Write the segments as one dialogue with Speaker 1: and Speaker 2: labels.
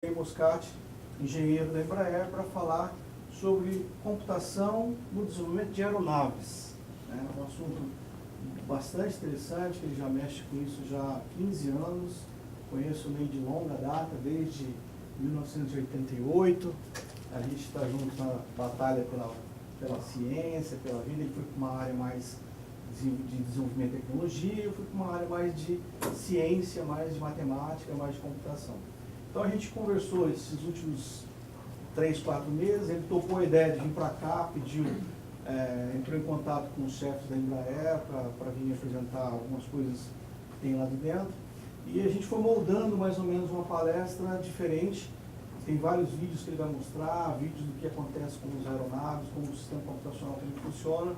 Speaker 1: Moscati, engenheiro da Embraer, para falar sobre computação no desenvolvimento de aeronaves. É um assunto bastante interessante, que ele já mexe com isso já há 15 anos, conheço o Ney de longa data, desde 1988, a gente está junto na batalha pela ciência, pela vida. Ele foi para uma área mais de desenvolvimento de tecnologia, eu fui para uma área mais de ciência, mais de matemática, mais de computação. Então a gente conversou esses últimos 3, 4 meses, ele topou a ideia de vir para cá, pediu, entrou em contato com os chefes da Embraer para vir apresentar algumas coisas que tem lá de dentro. E a gente foi moldando mais ou menos uma palestra diferente. Tem vários vídeos que ele vai mostrar, vídeos do que acontece com os aeronaves, como o sistema computacional como funciona,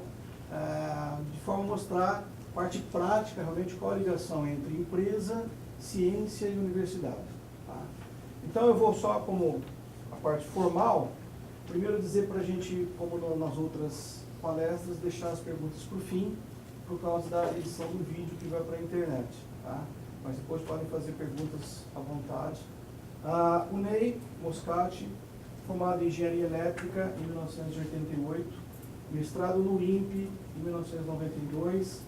Speaker 1: de forma a mostrar a parte prática, realmente, qual a ligação entre empresa, ciência e universidade. Tá? Então eu vou só, como a parte formal, primeiro dizer para a gente, como nas outras palestras, deixar as perguntas para o fim, por causa da edição do vídeo que vai para a internet. Tá? Mas depois podem fazer perguntas à vontade. O Ney Moscati, formado em Engenharia Elétrica em 1988, mestrado no INPE em 1992.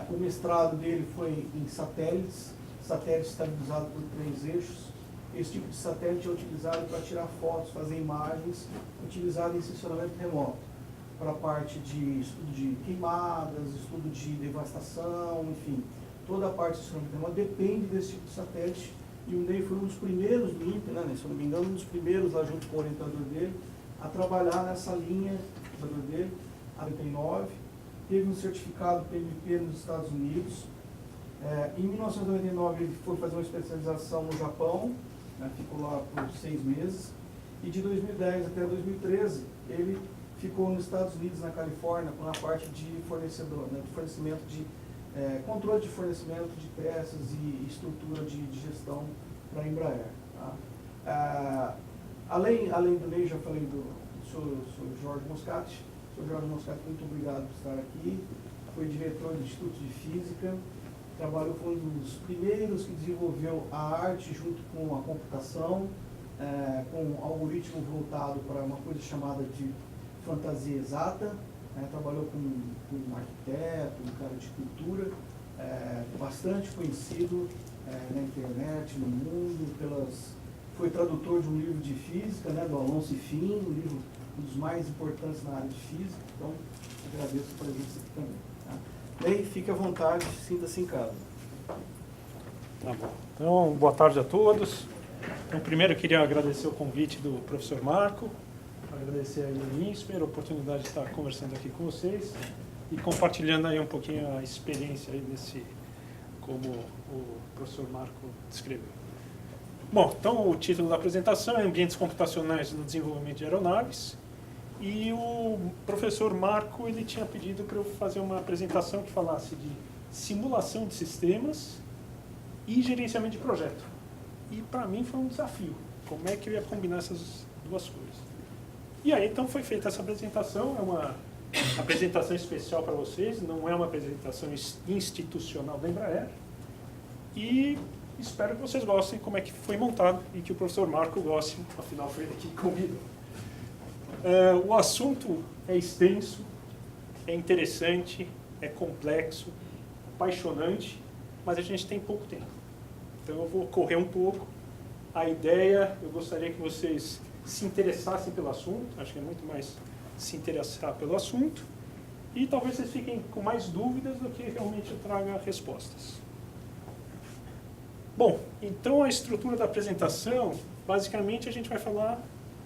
Speaker 1: O mestrado dele foi em satélites estabilizados por 3 eixos. Esse tipo de satélite é utilizado para tirar fotos, fazer imagens, utilizado em seccionamento remoto, para a parte de estudo de queimadas, estudo de devastação, enfim. Toda a parte de seccionamento remoto depende desse tipo de satélite. E o Ney foi um dos primeiros do INPE, né, se eu não me engano, um dos primeiros lá junto com o orientador dele, a trabalhar nessa linha, o orientador dele, a 99, teve um certificado PMP nos Estados Unidos. Em 1999 ele foi fazer uma especialização no Japão, né, ficou lá por 6 meses, e de 2010 até 2013 ele ficou nos Estados Unidos, na Califórnia, na parte de fornecedor, né, de fornecimento de controle de fornecimento de peças e estrutura de gestão para a Embraer. Tá? Além do Ney, já falei do senhor Jorge Moscati. Senhor Jorge Moscati, muito obrigado por estar aqui. Foi diretor do Instituto de Física, trabalhou, foi um dos primeiros que desenvolveu a arte junto com a computação, com um algoritmo voltado para uma coisa chamada de fantasia exata. Trabalhou com um arquiteto, um cara de cultura, bastante conhecido na internet, no mundo, foi tradutor de um livro de física, né, do Alonso Ifim, um livro um dos mais importantes na área de física. Então, agradeço a presença aqui também. Tá? Ney, fique à vontade, sinta-se em casa.
Speaker 2: Tá bom. Então, boa tarde a todos. Então, primeiro eu queria agradecer o convite do professor Marco, agradecer aí o INSPER, a oportunidade de estar conversando aqui com vocês e compartilhando aí um pouquinho a experiência aí como o professor Marco descreveu. Bom, então o título da apresentação é Ambientes Computacionais no Desenvolvimento de Aeronaves, e o professor Marco ele tinha pedido para eu fazer uma apresentação que falasse de simulação de sistemas e gerenciamento de projeto. E para mim foi um desafio, como é que eu ia combinar essas duas coisas. E aí, então, foi feita essa apresentação, é uma apresentação especial para vocês, não é uma apresentação institucional da Embraer, e espero que vocês gostem como é que foi montado e que o professor Marco goste, afinal foi ele que convidou. O assunto é extenso, é interessante, é complexo, apaixonante, mas a gente tem pouco tempo. Então eu vou correr um pouco. A ideia, eu gostaria que vocês se interessassem pelo assunto, acho que é muito mais se interessar pelo assunto, e talvez vocês fiquem com mais dúvidas do que realmente eu traga respostas. Bom, então a estrutura da apresentação, basicamente a gente vai falar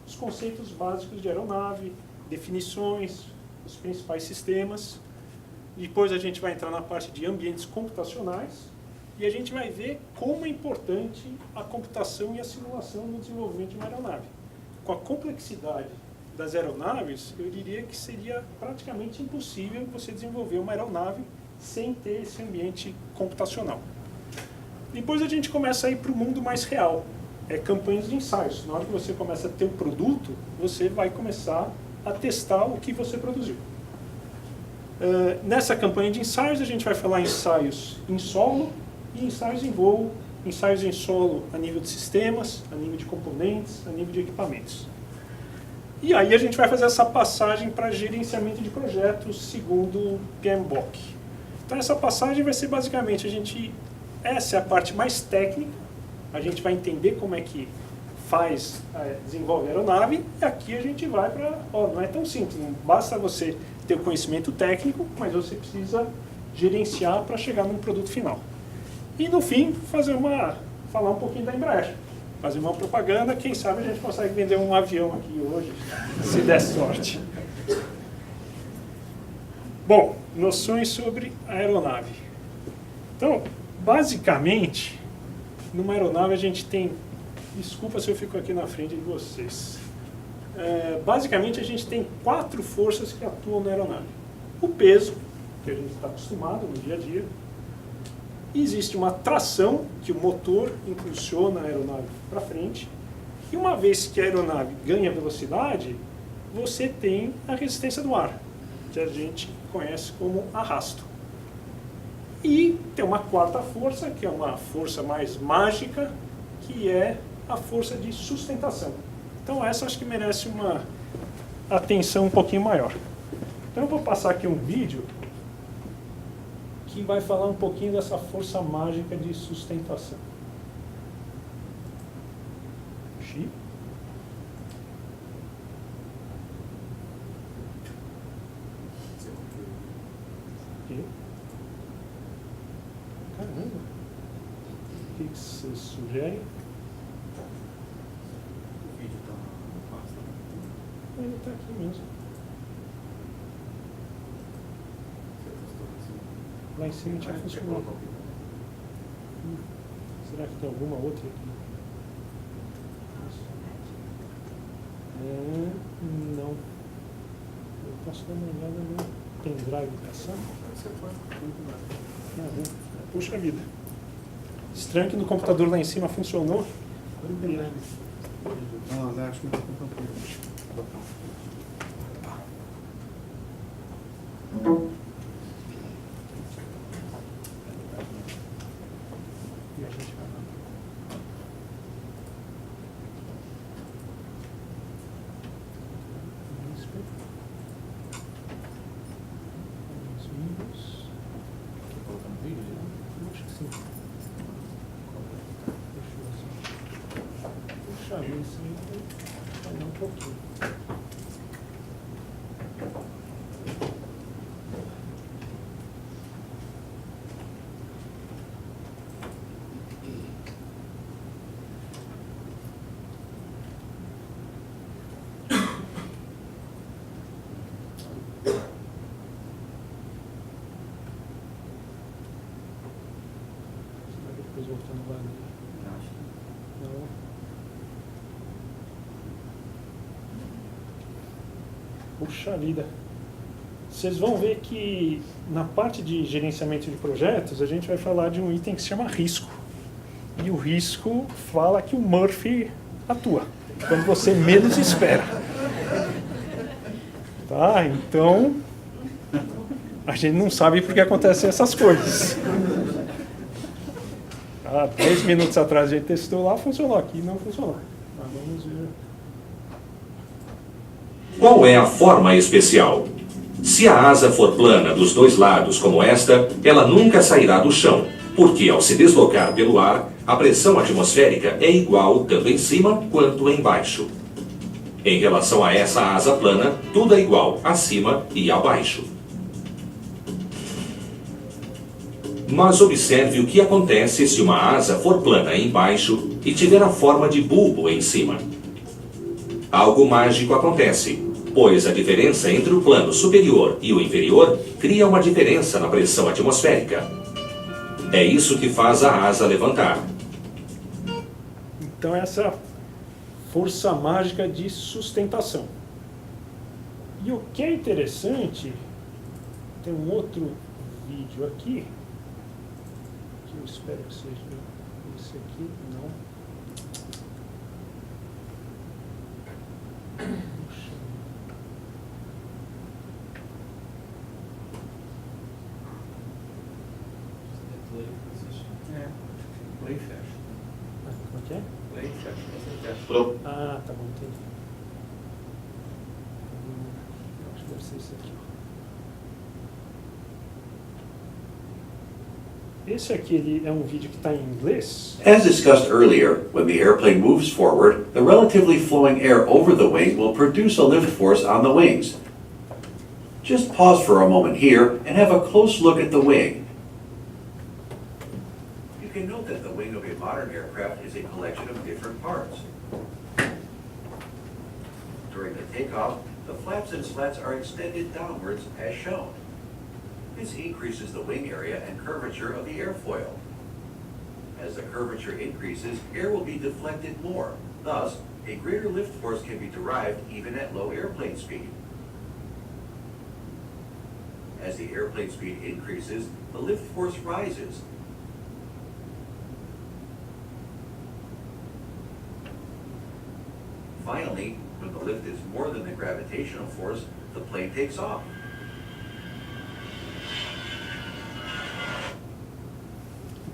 Speaker 2: os conceitos básicos de aeronave, definições, os principais sistemas, depois a gente vai entrar na parte de ambientes computacionais, e a gente vai ver como é importante a computação e a simulação no desenvolvimento de uma aeronave. Com a complexidade das aeronaves, eu diria que seria praticamente impossível você desenvolver uma aeronave sem ter esse ambiente computacional. Depois a gente começa a ir para o mundo mais real, campanhas de ensaios. Na hora que você começa a ter um produto, você vai começar a testar o que você produziu. Nessa campanha de ensaios, a gente vai falar ensaios em solo e ensaios em voo ensaios em solo a nível de sistemas, a nível de componentes, a nível de equipamentos. E aí a gente vai fazer essa passagem para gerenciamento de projetos segundo o PMBOK. Então essa passagem vai ser basicamente, essa é a parte mais técnica, a gente vai entender como é que desenvolve a aeronave, e aqui a gente vai para, não é tão simples, não basta você ter o conhecimento técnico, mas você precisa gerenciar para chegar num produto final. E no fim, falar um pouquinho da Embraer, fazer uma propaganda, quem sabe a gente consegue vender um avião aqui hoje, se der sorte. Bom, noções sobre a aeronave. Então, basicamente, numa aeronave a gente tem, desculpa se eu fico aqui na frente de vocês, basicamente a gente tem 4 forças que atuam na aeronave. O peso, que a gente está acostumado no dia a dia. Existe uma tração, que o motor impulsiona a aeronave para frente. E uma vez que a aeronave ganha velocidade, você tem a resistência do ar, que a gente conhece como arrasto. E tem uma 4ª força, que é uma força mais mágica, que é a força de sustentação. Então essa acho que merece uma atenção um pouquinho maior. Então eu vou passar aqui um vídeo que vai falar um pouquinho dessa força mágica de sustentação. Aqui. Caramba. O que você sugere?
Speaker 3: O vídeo está na pasta.
Speaker 2: Ele está aqui mesmo. Lá em cima tinha funcionado. Será que tem alguma outra aqui? Não. Eu posso dar uma olhada no pendrive dessa. Puxa vida. Estranho que no computador lá em cima funcionou.
Speaker 1: Não, acho que não está com botão.
Speaker 2: E a gente vai lá.
Speaker 3: Colocando vídeo já?
Speaker 2: Acho que sim. Puxa vida, isso aí vai falhar um pouquinho. Depois voltando lá nele.
Speaker 3: Acho.
Speaker 2: Não. Puxa vida. Vocês vão ver que na parte de gerenciamento de projetos a gente vai falar de um item que se chama risco. E o risco fala que o Murphy atua quando você menos espera. Tá? Então a gente não sabe por que acontecem essas coisas. Há 10 minutos atrás a gente testou lá, funcionou. Aqui não funcionou. Mas vamos ver.
Speaker 4: Qual é a forma especial? Se a asa for plana dos dois lados como esta, ela nunca sairá do chão, porque ao se deslocar pelo ar, a pressão atmosférica é igual tanto em cima quanto embaixo. Em relação a essa asa plana, tudo é igual acima e abaixo. Mas observe o que acontece se uma asa for plana embaixo e tiver a forma de bulbo em cima. Algo mágico acontece, pois a diferença entre o plano superior e o inferior cria uma diferença na pressão atmosférica. É isso que faz a asa levantar.
Speaker 2: Então essa força mágica de sustentação. E o que é interessante, tem um outro vídeo aqui, que eu espero que seja esse aqui, não. Puxa.
Speaker 3: Play e fecha.
Speaker 5: Alô?
Speaker 2: Ah, tá bom, entendi. Eu acho que deve ser isso aqui. Esse aqui ele é um vídeo que está em inglês.
Speaker 6: As discussed earlier, when the airplane moves forward, the relatively flowing air over the wing will produce a lift force on the wings. Just pause for a moment here and have a close look at the wing. You can note that the wing of a modern aircraft is a collection of different parts. During the takeoff, the flaps and slats are extended downwards as shown. This increases the wing area and curvature of the airfoil. As the curvature increases, air will be deflected more. Thus, a greater lift force can be derived even at low airplane speed. As the airplane speed increases, the lift force rises. Finally, when the lift is more than the gravitational force, the plane takes off.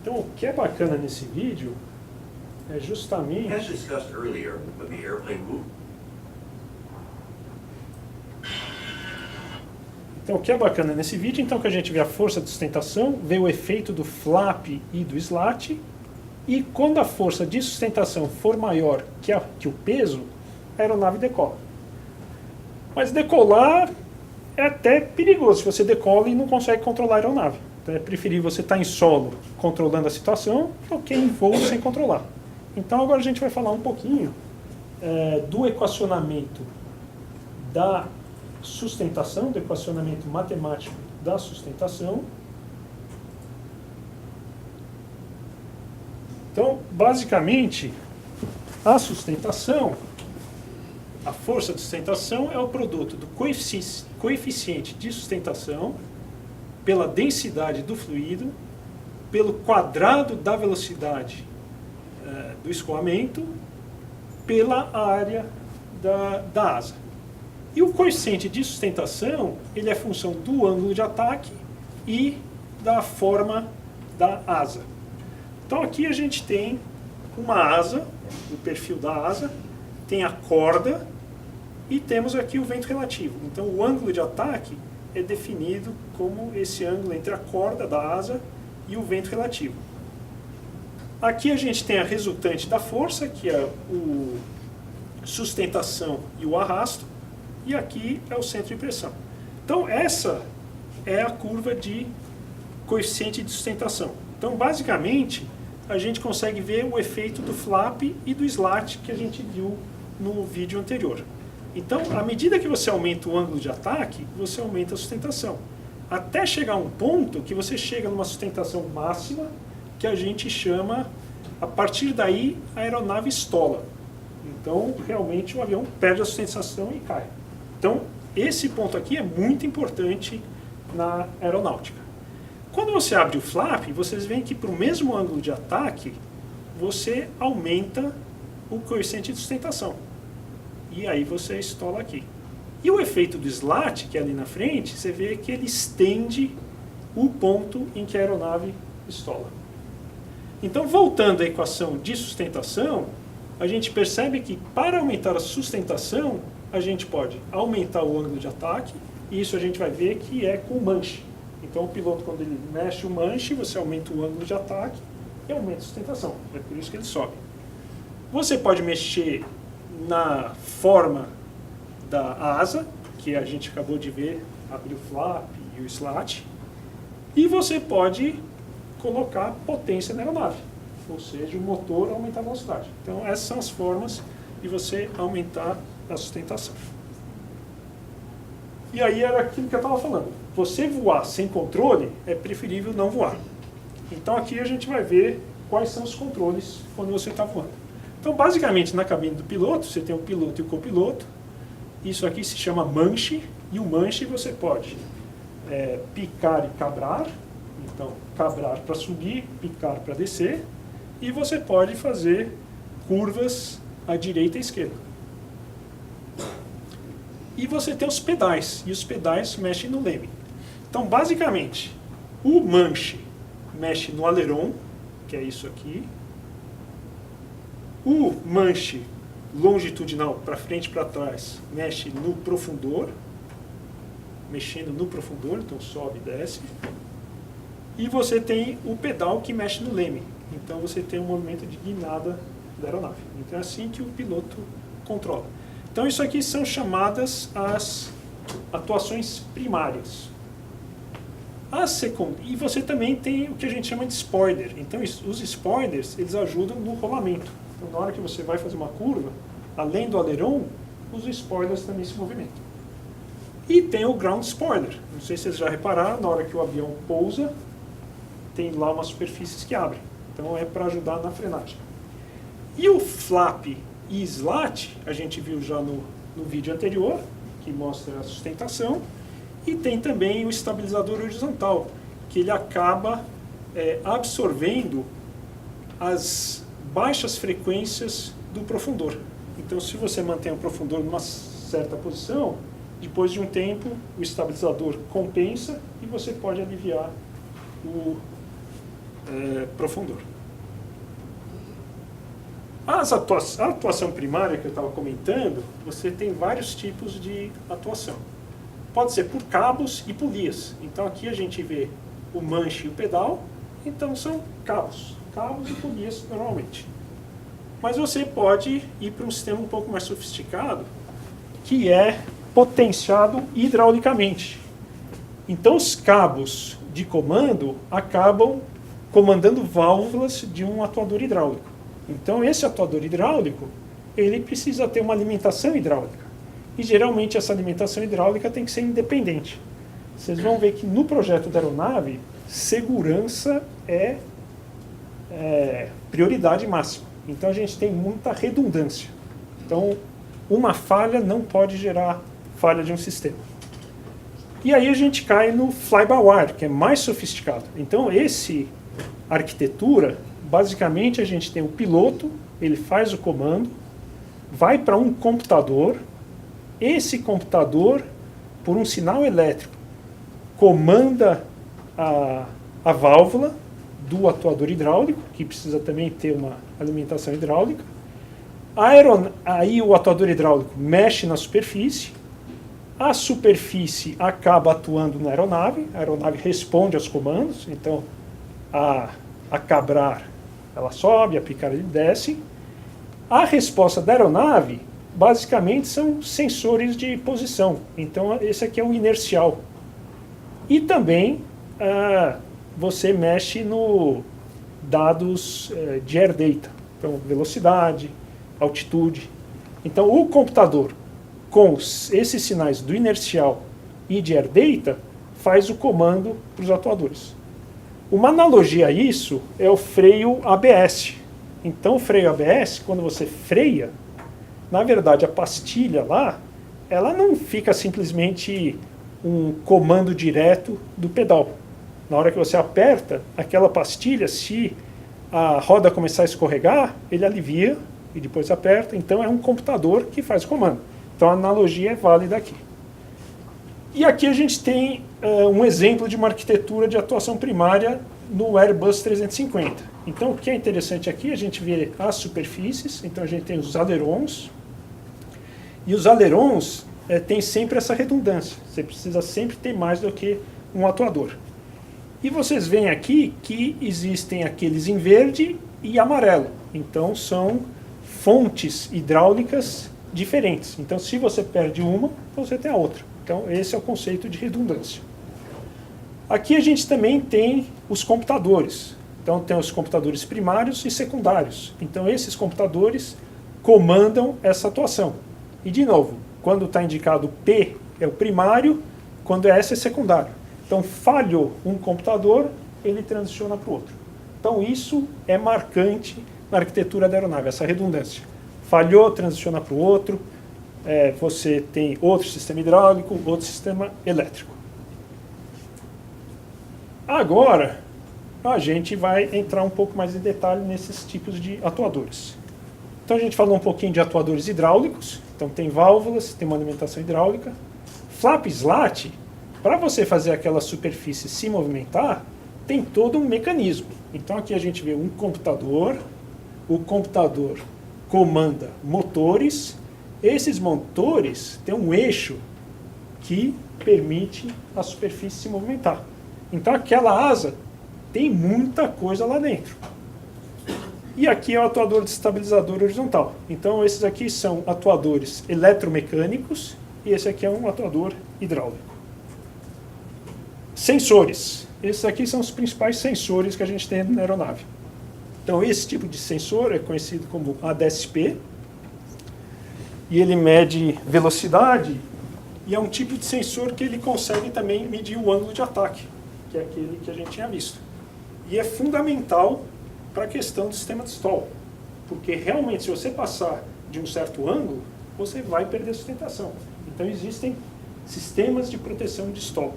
Speaker 2: Então, o que é bacana nesse vídeo é
Speaker 6: As
Speaker 2: justamente...
Speaker 6: discussed earlier, when the airplane moved.
Speaker 2: Então, o que é bacana nesse vídeo, então, que a gente vê a força de sustentação, vê o efeito do flap e do slat, e quando a força de sustentação for maior que o peso, a aeronave decola. Mas decolar é até perigoso, se você decola e não consegue controlar a aeronave. Então, é preferível você estar em solo controlando a situação do que em voo sem controlar. Então, agora a gente vai falar um pouquinho do equacionamento da sustentação, do equacionamento matemático da sustentação. Então, basicamente, a sustentação, a força de sustentação é o produto do coeficiente de sustentação pela densidade do fluido, pelo quadrado da velocidade do escoamento, pela área da asa. E o coeficiente de sustentação, ele é função do ângulo de ataque e da forma da asa. Então aqui a gente tem uma asa, o perfil da asa, tem a corda e temos aqui o vento relativo. Então o ângulo de ataque é definido como esse ângulo entre a corda da asa e o vento relativo. Aqui a gente tem a resultante da força, que é o sustentação e o arrasto, e aqui é o centro de pressão. Então essa é a curva de coeficiente de sustentação. Então basicamente a gente consegue ver o efeito do flap e do slat que a gente viu no vídeo anterior. Então, à medida que você aumenta o ângulo de ataque, você aumenta a sustentação. Até chegar a um ponto que você chega numa sustentação máxima, que a gente chama, a partir daí, a aeronave estola. Então, realmente, o avião perde a sustentação e cai. Então, esse ponto aqui é muito importante na aeronáutica. Quando você abre o flap, vocês veem que para o mesmo ângulo de ataque, você aumenta o coeficiente de sustentação. E aí você estola aqui. E o efeito do slat, que é ali na frente, você vê que ele estende o ponto em que a aeronave estola. Então, voltando à equação de sustentação, a gente percebe que para aumentar a sustentação, a gente pode aumentar o ângulo de ataque, e isso a gente vai ver que é com o manche. Então, o piloto, quando ele mexe o manche, você aumenta o ângulo de ataque e aumenta a sustentação. É por isso que ele sobe. Você pode mexer na forma da asa, que a gente acabou de ver, abrir o flap e o slat, e você pode colocar potência na aeronave, ou seja, o motor aumentar a velocidade. Então, essas são as formas de você aumentar a sustentação. E aí era aquilo que eu estava falando. Você voar sem controle, é preferível não voar. Então aqui a gente vai ver quais são os controles quando você está voando. Então basicamente na cabine do piloto, você tem o piloto e o copiloto. Isso aqui se chama manche, e o manche você pode picar e cabrar. Então cabrar para subir, picar para descer. E você pode fazer curvas à direita e à esquerda. E você tem os pedais, e os pedais mexem no leme. Então, basicamente, o manche mexe no aileron, que é isso aqui. O manche longitudinal para frente e para trás mexe no profundor, mexendo no profundor, então sobe e desce. E você tem o pedal que mexe no leme, então você tem um movimento de guinada da aeronave. Então é assim que o piloto controla. Então isso aqui são chamadas as atuações primárias. E você também tem o que a gente chama de spoiler. Então os spoilers, eles ajudam no rolamento. Então na hora que você vai fazer uma curva, além do aileron, os spoilers também se movimentam. E tem o ground spoiler. Não sei se vocês já repararam, na hora que o avião pousa, tem lá umas superfícies que abrem. Então é para ajudar na frenagem. E o flap e slat, a gente viu já no vídeo anterior, que mostra a sustentação. E tem também o estabilizador horizontal, que ele acaba absorvendo as baixas frequências do profundor. Então, se você mantém o profundor numa certa posição, depois de um tempo, o estabilizador compensa e você pode aliviar o profundor. A atuação primária que eu estava comentando, você tem vários tipos de atuação. Pode ser por cabos e polias. Então aqui a gente vê o manche e o pedal, então são cabos e polias normalmente. Mas você pode ir para um sistema um pouco mais sofisticado, que é potenciado hidraulicamente. Então os cabos de comando acabam comandando válvulas de um atuador hidráulico. Então esse atuador hidráulico, ele precisa ter uma alimentação hidráulica. E geralmente essa alimentação hidráulica tem que ser independente. Vocês vão ver que no projeto da aeronave, segurança é prioridade máxima. Então a gente tem muita redundância. Então uma falha não pode gerar falha de um sistema. E aí a gente cai no fly-by-wire, que é mais sofisticado. Então essa arquitetura, basicamente a gente tem o piloto, ele faz o comando, vai para um computador. Esse computador, por um sinal elétrico, comanda a válvula do atuador hidráulico, que precisa também ter uma alimentação hidráulica. Aí o atuador hidráulico mexe na superfície, a superfície acaba atuando na aeronave, a aeronave responde aos comandos, então a cabrar ela sobe, a picar ele desce. A resposta da aeronave basicamente são sensores de posição. Então esse aqui é o inercial. E também você mexe no dados de air data. Então velocidade, altitude. Então o computador com esses sinais do inercial e de air data faz o comando para os atuadores. Uma analogia a isso é o freio ABS. Então o freio ABS, quando você freia, na verdade, a pastilha lá, ela não fica simplesmente um comando direto do pedal. Na hora que você aperta aquela pastilha, se a roda começar a escorregar, ele alivia e depois aperta. Então é um computador que faz o comando. Então a analogia é válida aqui. E aqui a gente tem um exemplo de uma arquitetura de atuação primária no Airbus 350. Então o que é interessante aqui, a gente vê as superfícies, então a gente tem os ailerons. E os ailerons têm sempre essa redundância. Você precisa sempre ter mais do que um atuador. E vocês veem aqui que existem aqueles em verde e amarelo. Então são fontes hidráulicas diferentes. Então se você perde uma, você tem a outra. Então esse é o conceito de redundância. Aqui a gente também tem os computadores. Então tem os computadores primários e secundários. Então esses computadores comandam essa atuação. E, de novo, quando está indicado P é o primário, quando é S é secundário. Então, falhou um computador, ele transiciona para o outro. Então, isso é marcante na arquitetura da aeronave, essa redundância. Falhou, transiciona para o outro, você tem outro sistema hidráulico, outro sistema elétrico. Agora, a gente vai entrar um pouco mais em detalhe nesses tipos de atuadores. Então, a gente falou um pouquinho de atuadores hidráulicos. Então tem válvulas, tem uma alimentação hidráulica. Flap slat, para você fazer aquela superfície se movimentar, tem todo um mecanismo. Então aqui a gente vê um computador, o computador comanda motores. Esses motores têm um eixo que permite a superfície se movimentar. Então aquela asa tem muita coisa lá dentro. E aqui é o atuador de estabilizador horizontal. Então esses aqui são atuadores eletromecânicos e esse aqui é um atuador hidráulico. Sensores. Esses aqui são os principais sensores que a gente tem na aeronave. Então esse tipo de sensor é conhecido como ADS-P e ele mede velocidade e é um tipo de sensor que ele consegue também medir o ângulo de ataque, que é aquele que a gente tinha visto. E é fundamental para a questão do sistema de stall, porque realmente se você passar de um certo ângulo, você vai perder sustentação. Então existem sistemas de proteção de stall.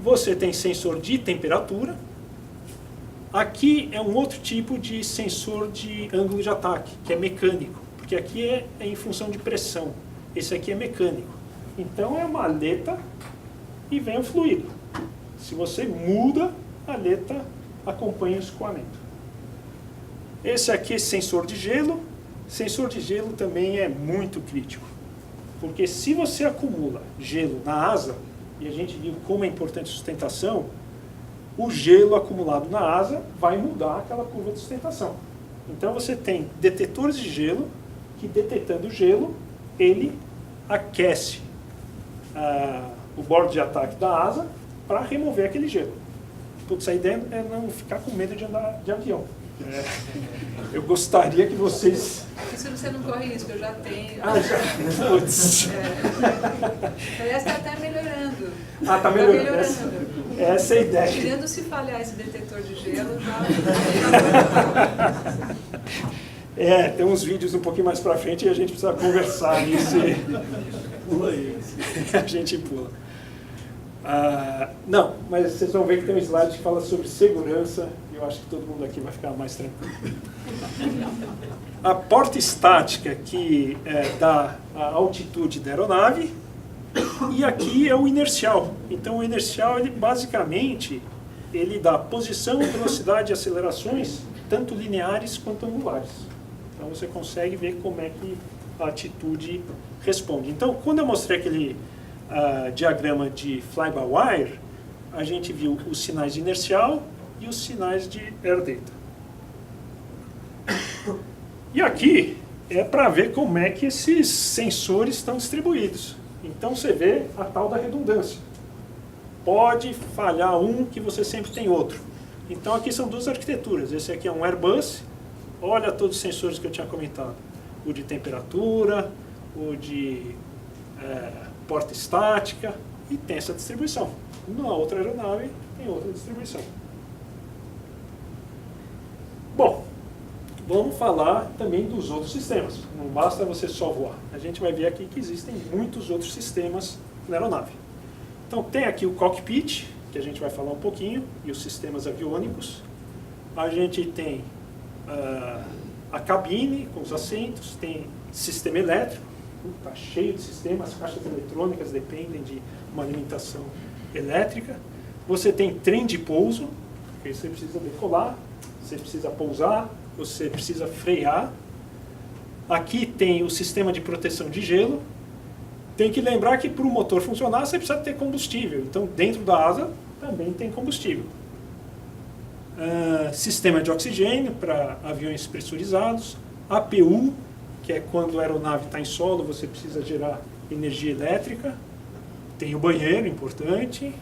Speaker 2: Você tem sensor de temperatura. Aqui é um outro tipo de sensor de ângulo de ataque, que é mecânico, porque aqui é em função de pressão. Esse aqui é mecânico. Então é uma aleta e vem o fluido. Se você muda, a aleta acompanha o escoamento. Esse aqui é sensor de gelo. Sensor de gelo também é muito crítico, porque se você acumula gelo na asa, e a gente viu como é importante a sustentação, o gelo acumulado na asa vai mudar aquela curva de sustentação. Então você tem detetores de gelo, que detectando o gelo, ele aquece o bordo de ataque da asa para remover aquele gelo. Putz, a ideia é não ficar com medo de andar de avião. Eu gostaria que vocês...
Speaker 5: Isso você não corre risco, eu já tenho.
Speaker 2: Já? Putz.
Speaker 5: Aliás, está até melhorando.
Speaker 2: Está melhorando. Essa é a ideia.
Speaker 5: Tirando se falhar esse detetor de gelo, já...
Speaker 2: Tem uns vídeos um pouquinho mais para frente e a gente precisa conversar nisso. Pula aí. A gente pula. Não, mas vocês vão ver que tem um slide que fala sobre segurança e eu acho que todo mundo aqui vai ficar mais tranquilo. A porta estática que dá a altitude da aeronave e aqui é o inercial. Então o inercial, ele basicamente, ele dá posição, velocidade e acelerações, tanto lineares quanto angulares. Então você consegue ver como é que a altitude responde. Então quando eu mostrei aquele diagrama de fly-by-wire, a gente viu os sinais de inercial e os sinais de air data. E aqui é para ver como é que esses sensores estão distribuídos. Então você vê a tal da redundância. Pode falhar um que você sempre tem outro. Então aqui são duas arquiteturas. Esse aqui é um Airbus. Olha todos os sensores que eu tinha comentado. O de temperatura, o de porta estática, e tem essa distribuição. Na outra aeronave tem outra distribuição. Bom, vamos falar também dos outros sistemas. Não basta você só voar. A gente vai ver aqui que existem muitos outros sistemas na aeronave. Então tem aqui o cockpit, que a gente vai falar um pouquinho, e os sistemas aviônicos. A gente tem a cabine com os assentos, tem sistema elétrico, está cheio de sistemas, as caixas eletrônicas dependem de uma alimentação elétrica. Você tem trem de pouso, porque você precisa decolar, você precisa pousar, você precisa frear. Aqui tem o sistema de proteção de gelo. Tem que lembrar que para o motor funcionar você precisa ter combustível, então dentro da asa também tem combustível. Sistema de oxigênio para aviões pressurizados, APU, que é quando a aeronave está em solo, você precisa gerar energia elétrica. Tem o banheiro, importante.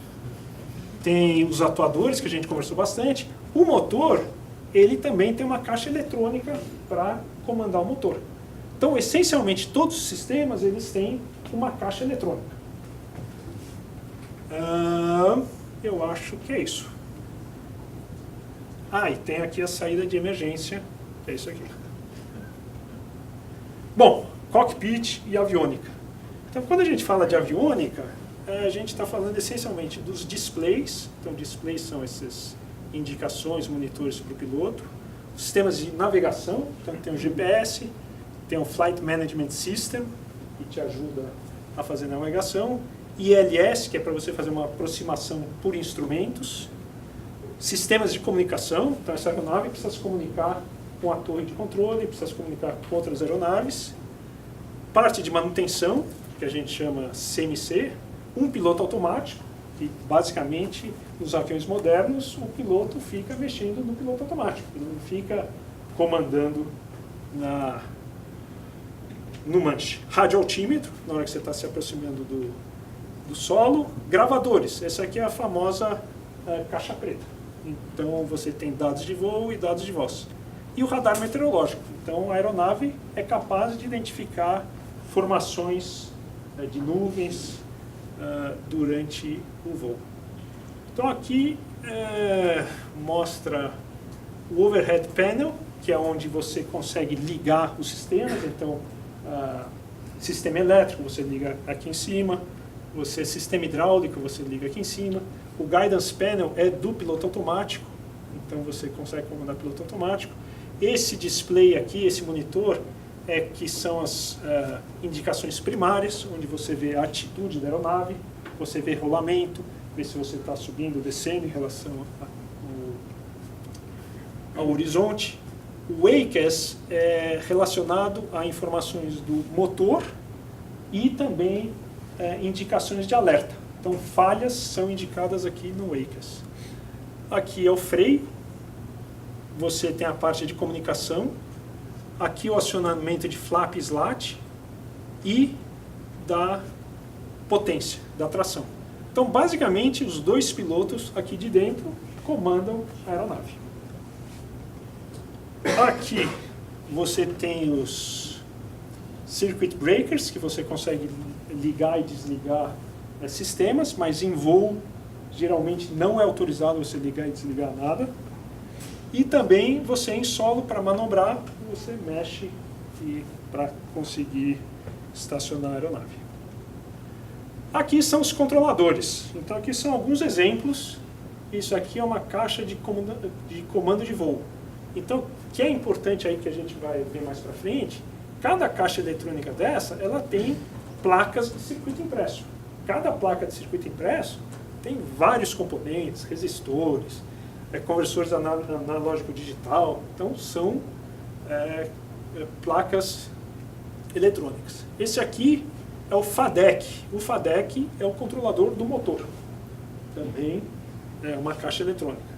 Speaker 2: Tem os atuadores, que a gente conversou bastante. O motor, ele também tem uma caixa eletrônica para comandar o motor. Então, essencialmente, todos os sistemas, eles têm uma caixa eletrônica. Eu acho que é isso. E tem aqui a saída de emergência, que é isso aqui. Bom, cockpit e aviônica. Então, quando a gente fala de aviônica, a gente está falando essencialmente dos displays. Então, displays são essas indicações, monitores para o piloto. Os sistemas de navegação, então tem o GPS, tem o Flight Management System, que te ajuda a fazer navegação. ILS, que é para você fazer uma aproximação por instrumentos. Sistemas de comunicação, então essa aeronave precisa se comunicar com a torre de controle, precisa se comunicar com outras aeronaves. Parte de manutenção, que a gente chama CMC, um piloto automático, que basicamente nos aviões modernos o piloto fica mexendo no piloto automático, ele não fica comandando no manche. Radioaltímetro, na hora que você está se aproximando do solo. Gravadores, essa aqui é a famosa caixa preta. Então você tem dados de voo e dados de voz. E o radar meteorológico. Então a aeronave é capaz de identificar formações de nuvens durante o voo. Então aqui mostra o overhead panel, que é onde você consegue ligar os sistemas. Então, sistema elétrico você liga aqui em cima, sistema hidráulico você liga aqui em cima. O guidance panel é do piloto automático, então você consegue comandar piloto automático. Esse display aqui, esse monitor, que são as indicações primárias, onde você vê a atitude da aeronave, você vê rolamento, vê se você está subindo ou descendo em relação ao horizonte. O ACAS é relacionado a informações do motor e também indicações de alerta. Então, falhas são indicadas aqui no ACAS. Aqui é o freio, você tem a parte de comunicação, aqui o acionamento de flap e slat e da potência, da tração. Então, basicamente, os dois pilotos aqui de dentro comandam a aeronave. Aqui você tem os circuit breakers, que você consegue ligar e desligar sistemas, mas em voo geralmente não é autorizado você ligar e desligar nada. E também você em solo, para manobrar, você mexe para conseguir estacionar a aeronave. Aqui são os controladores. Então aqui são alguns exemplos. Isso aqui é uma caixa de comando de voo. Então, o que é importante aí que a gente vai ver mais para frente, cada caixa eletrônica dessa, ela tem placas de circuito impresso. Cada placa de circuito impresso tem vários componentes, resistores, conversores analógico digital. Então, são placas eletrônicas. Esse aqui é o FADEC. O FADEC é o controlador do motor. Também é uma caixa eletrônica.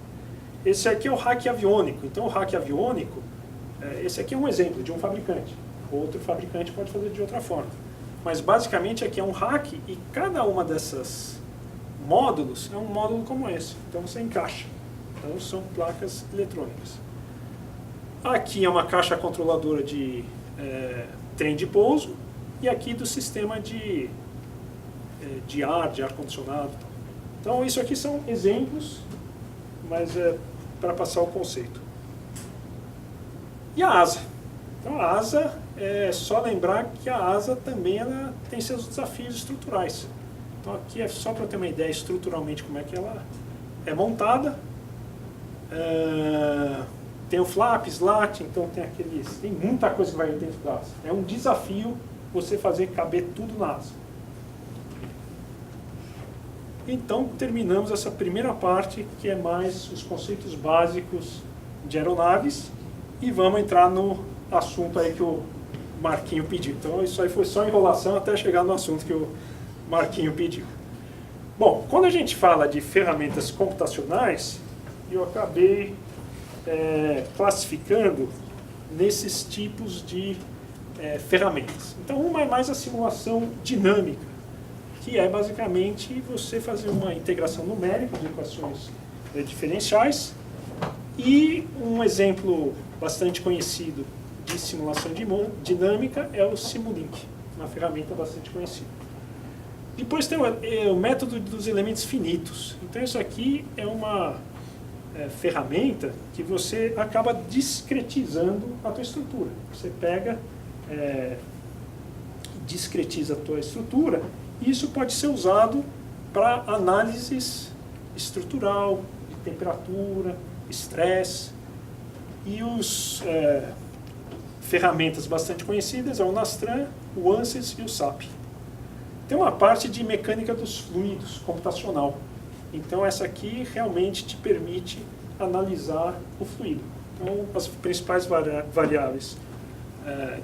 Speaker 2: Esse aqui é o rack aviônico. Então, o rack aviônico, esse aqui é um exemplo de um fabricante. Outro fabricante pode fazer de outra forma. Mas, basicamente, aqui é um rack e cada uma dessas módulos é um módulo como esse. Então, você encaixa. Então, são placas eletrônicas. Aqui é uma caixa controladora de trem de pouso e aqui do sistema de ar-condicionado. Então, isso aqui são exemplos, mas para passar o conceito. E a asa? Então, a asa, é só lembrar que a asa também ela tem seus desafios estruturais. Então, aqui é só para ter uma ideia estruturalmente como é que ela é montada. Tem o flap, slat, então tem muita coisa que vai dentro da asa. É um desafio você fazer caber tudo na asa. Então, terminamos essa primeira parte, que é mais os conceitos básicos de aeronaves, e vamos entrar no assunto aí que o Marquinho pediu. Então, isso aí foi só enrolação até chegar no assunto que o Marquinho pediu. Bom, quando a gente fala de ferramentas computacionais, eu acabei classificando nesses tipos de ferramentas. Então, uma é mais a simulação dinâmica, que é basicamente você fazer uma integração numérica de equações diferenciais. E um exemplo bastante conhecido de simulação dinâmica é o Simulink, uma ferramenta bastante conhecida. Depois tem o método dos elementos finitos. Então isso aqui é uma ferramenta que você acaba discretizando a tua estrutura. Você pega, discretiza a tua estrutura. Isso pode ser usado para análises estrutural, de temperatura, estresse. E as ferramentas bastante conhecidas é o Nastran, o ANSYS e o SAP. Tem uma parte de mecânica dos fluidos, computacional. Então essa aqui realmente te permite analisar o fluido. Então, as principais variáveis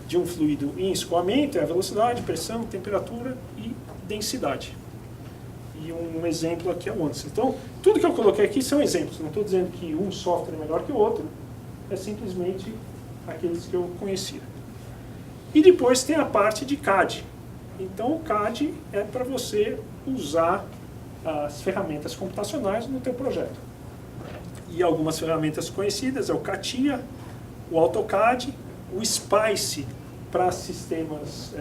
Speaker 2: de um fluido em escoamento é a velocidade, pressão, temperatura e densidade. E um exemplo aqui é o ANSYS. Então, tudo que eu coloquei aqui são exemplos. Não estou dizendo que um software é melhor que o outro, é simplesmente aqueles que eu conhecia. E depois tem a parte de CAD. Então, o CAD é para você usar as ferramentas computacionais no teu projeto. E algumas ferramentas conhecidas é o CATIA, o AutoCAD, o SPICE para sistemas,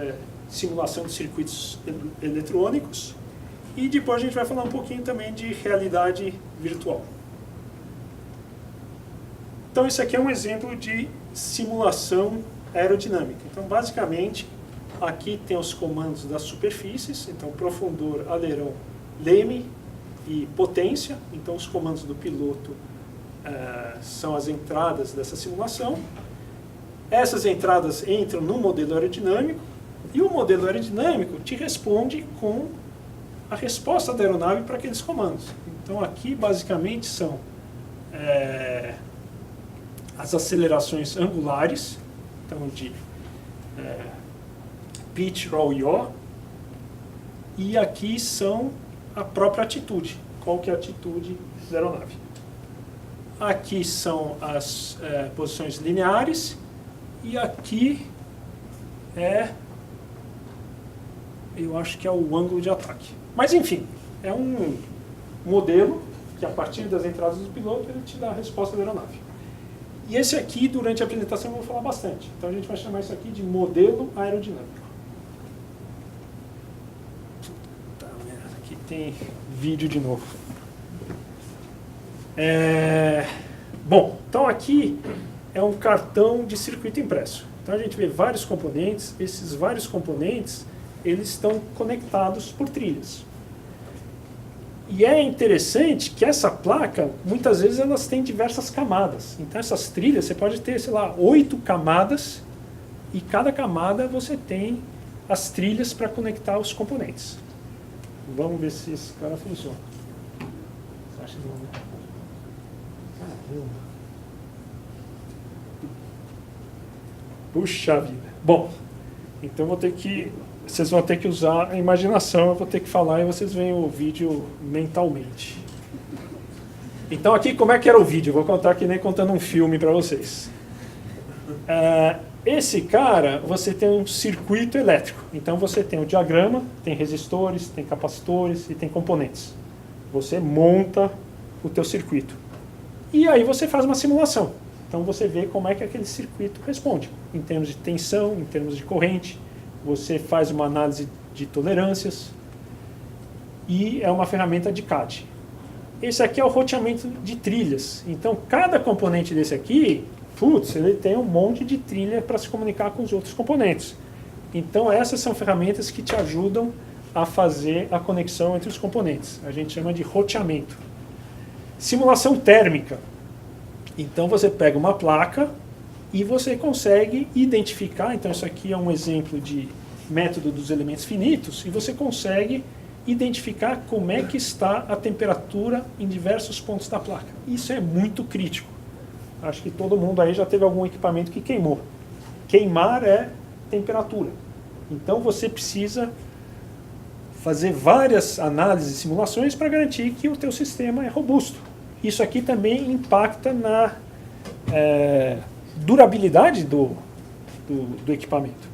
Speaker 2: simulação de circuitos eletrônicos. E depois a gente vai falar um pouquinho também de realidade virtual. Então, esse aqui é um exemplo de simulação aerodinâmica. Então, basicamente, aqui tem os comandos das superfícies, então profundor, alerão, leme e potência. Então, os comandos do piloto são as entradas dessa simulação. Essas entradas entram no modelo aerodinâmico e o modelo aerodinâmico te responde com a resposta da aeronave para aqueles comandos. Então, aqui, basicamente, são as acelerações angulares, então de pitch, roll e yaw, e aqui são a própria atitude, qual que é a atitude da aeronave. Aqui são as posições lineares, e aqui eu acho que é o ângulo de ataque. Mas enfim, é um modelo que a partir das entradas do piloto ele te dá a resposta da aeronave. E esse aqui, durante a apresentação, eu vou falar bastante. Então a gente vai chamar isso aqui de modelo aerodinâmico. Puta merda, aqui tem vídeo de novo. Bom, então aqui é um cartão de circuito impresso. Então a gente vê vários componentes. Esses vários componentes, eles estão conectados por trilhas. E é interessante que essa placa, muitas vezes, elas têm diversas camadas. Então, essas trilhas, você pode ter, sei lá, 8 camadas, e cada camada você tem as trilhas para conectar os componentes. Vamos ver se esse cara funciona. Você acha que não, né? Caramba. Puxa vida. Bom, então vocês vão ter que usar a imaginação, eu vou ter que falar e vocês veem o vídeo mentalmente. Então aqui, como é que era o vídeo? Vou contar que nem contando um filme para vocês. Esse cara, você tem um circuito elétrico. Então você tem o diagrama, tem resistores, tem capacitores e tem componentes. Você monta o teu circuito. E aí você faz uma simulação. Então você vê como é que aquele circuito responde, em termos de tensão, em termos de corrente. Você faz uma análise de tolerâncias e é uma ferramenta de CAD. Esse aqui é o roteamento de trilhas. Então, cada componente desse aqui, ele tem um monte de trilha para se comunicar com os outros componentes. Então, essas são ferramentas que te ajudam a fazer a conexão entre os componentes. A gente chama de roteamento. Simulação térmica. Então, você pega uma placa e você consegue identificar, então isso aqui é um exemplo de método dos elementos finitos, e você consegue identificar como é que está a temperatura em diversos pontos da placa. Isso é muito crítico. Acho que todo mundo aí já teve algum equipamento que queimou. Queimar é temperatura. Então você precisa fazer várias análises e simulações para garantir que o teu sistema é robusto. Isso aqui também impacta na durabilidade do equipamento.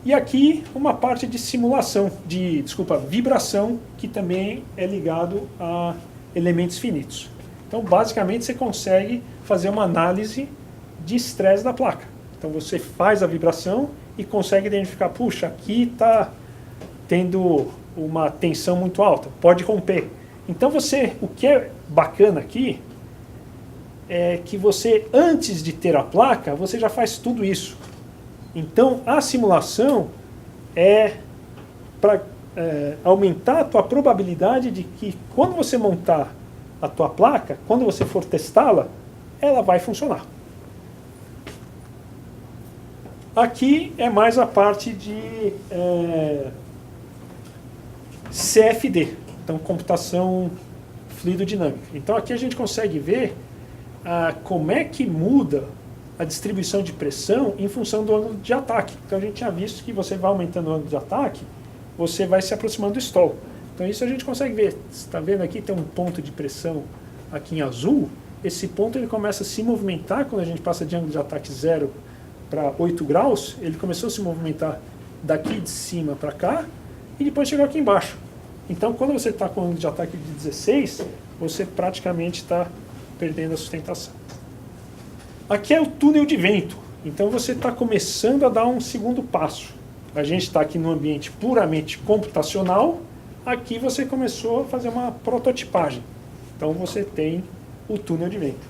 Speaker 2: E aqui uma parte de simulação, vibração, que também é ligado a elementos finitos. Então, basicamente, você consegue fazer uma análise de estresse da placa. Então, você faz a vibração e consegue identificar, puxa, aqui está tendo uma tensão muito alta, pode romper. Então, o que é bacana aqui é que você, antes de ter a placa, você já faz tudo isso. Então, a simulação é para aumentar a tua probabilidade de que, quando você montar a tua placa, quando você for testá-la, ela vai funcionar. Aqui é mais a parte de CFD, então computação fluidodinâmica. Então aqui a gente consegue ver como é que muda a distribuição de pressão em função do ângulo de ataque. Então a gente tinha visto que você vai aumentando o ângulo de ataque, você vai se aproximando do stall. Então isso a gente consegue ver. Você está vendo aqui, tem um ponto de pressão aqui em azul. Esse ponto ele começa a se movimentar quando a gente passa de ângulo de ataque 0 para 8 graus. Ele começou a se movimentar daqui de cima para cá e depois chegou aqui embaixo. Então quando você está com ângulo de ataque de 16, você praticamente está perdendo a sustentação. Aqui é o túnel de vento. Então você está começando a dar um segundo passo. A gente está aqui no ambiente puramente computacional. Aqui você começou a fazer uma prototipagem. Então você tem o túnel de vento.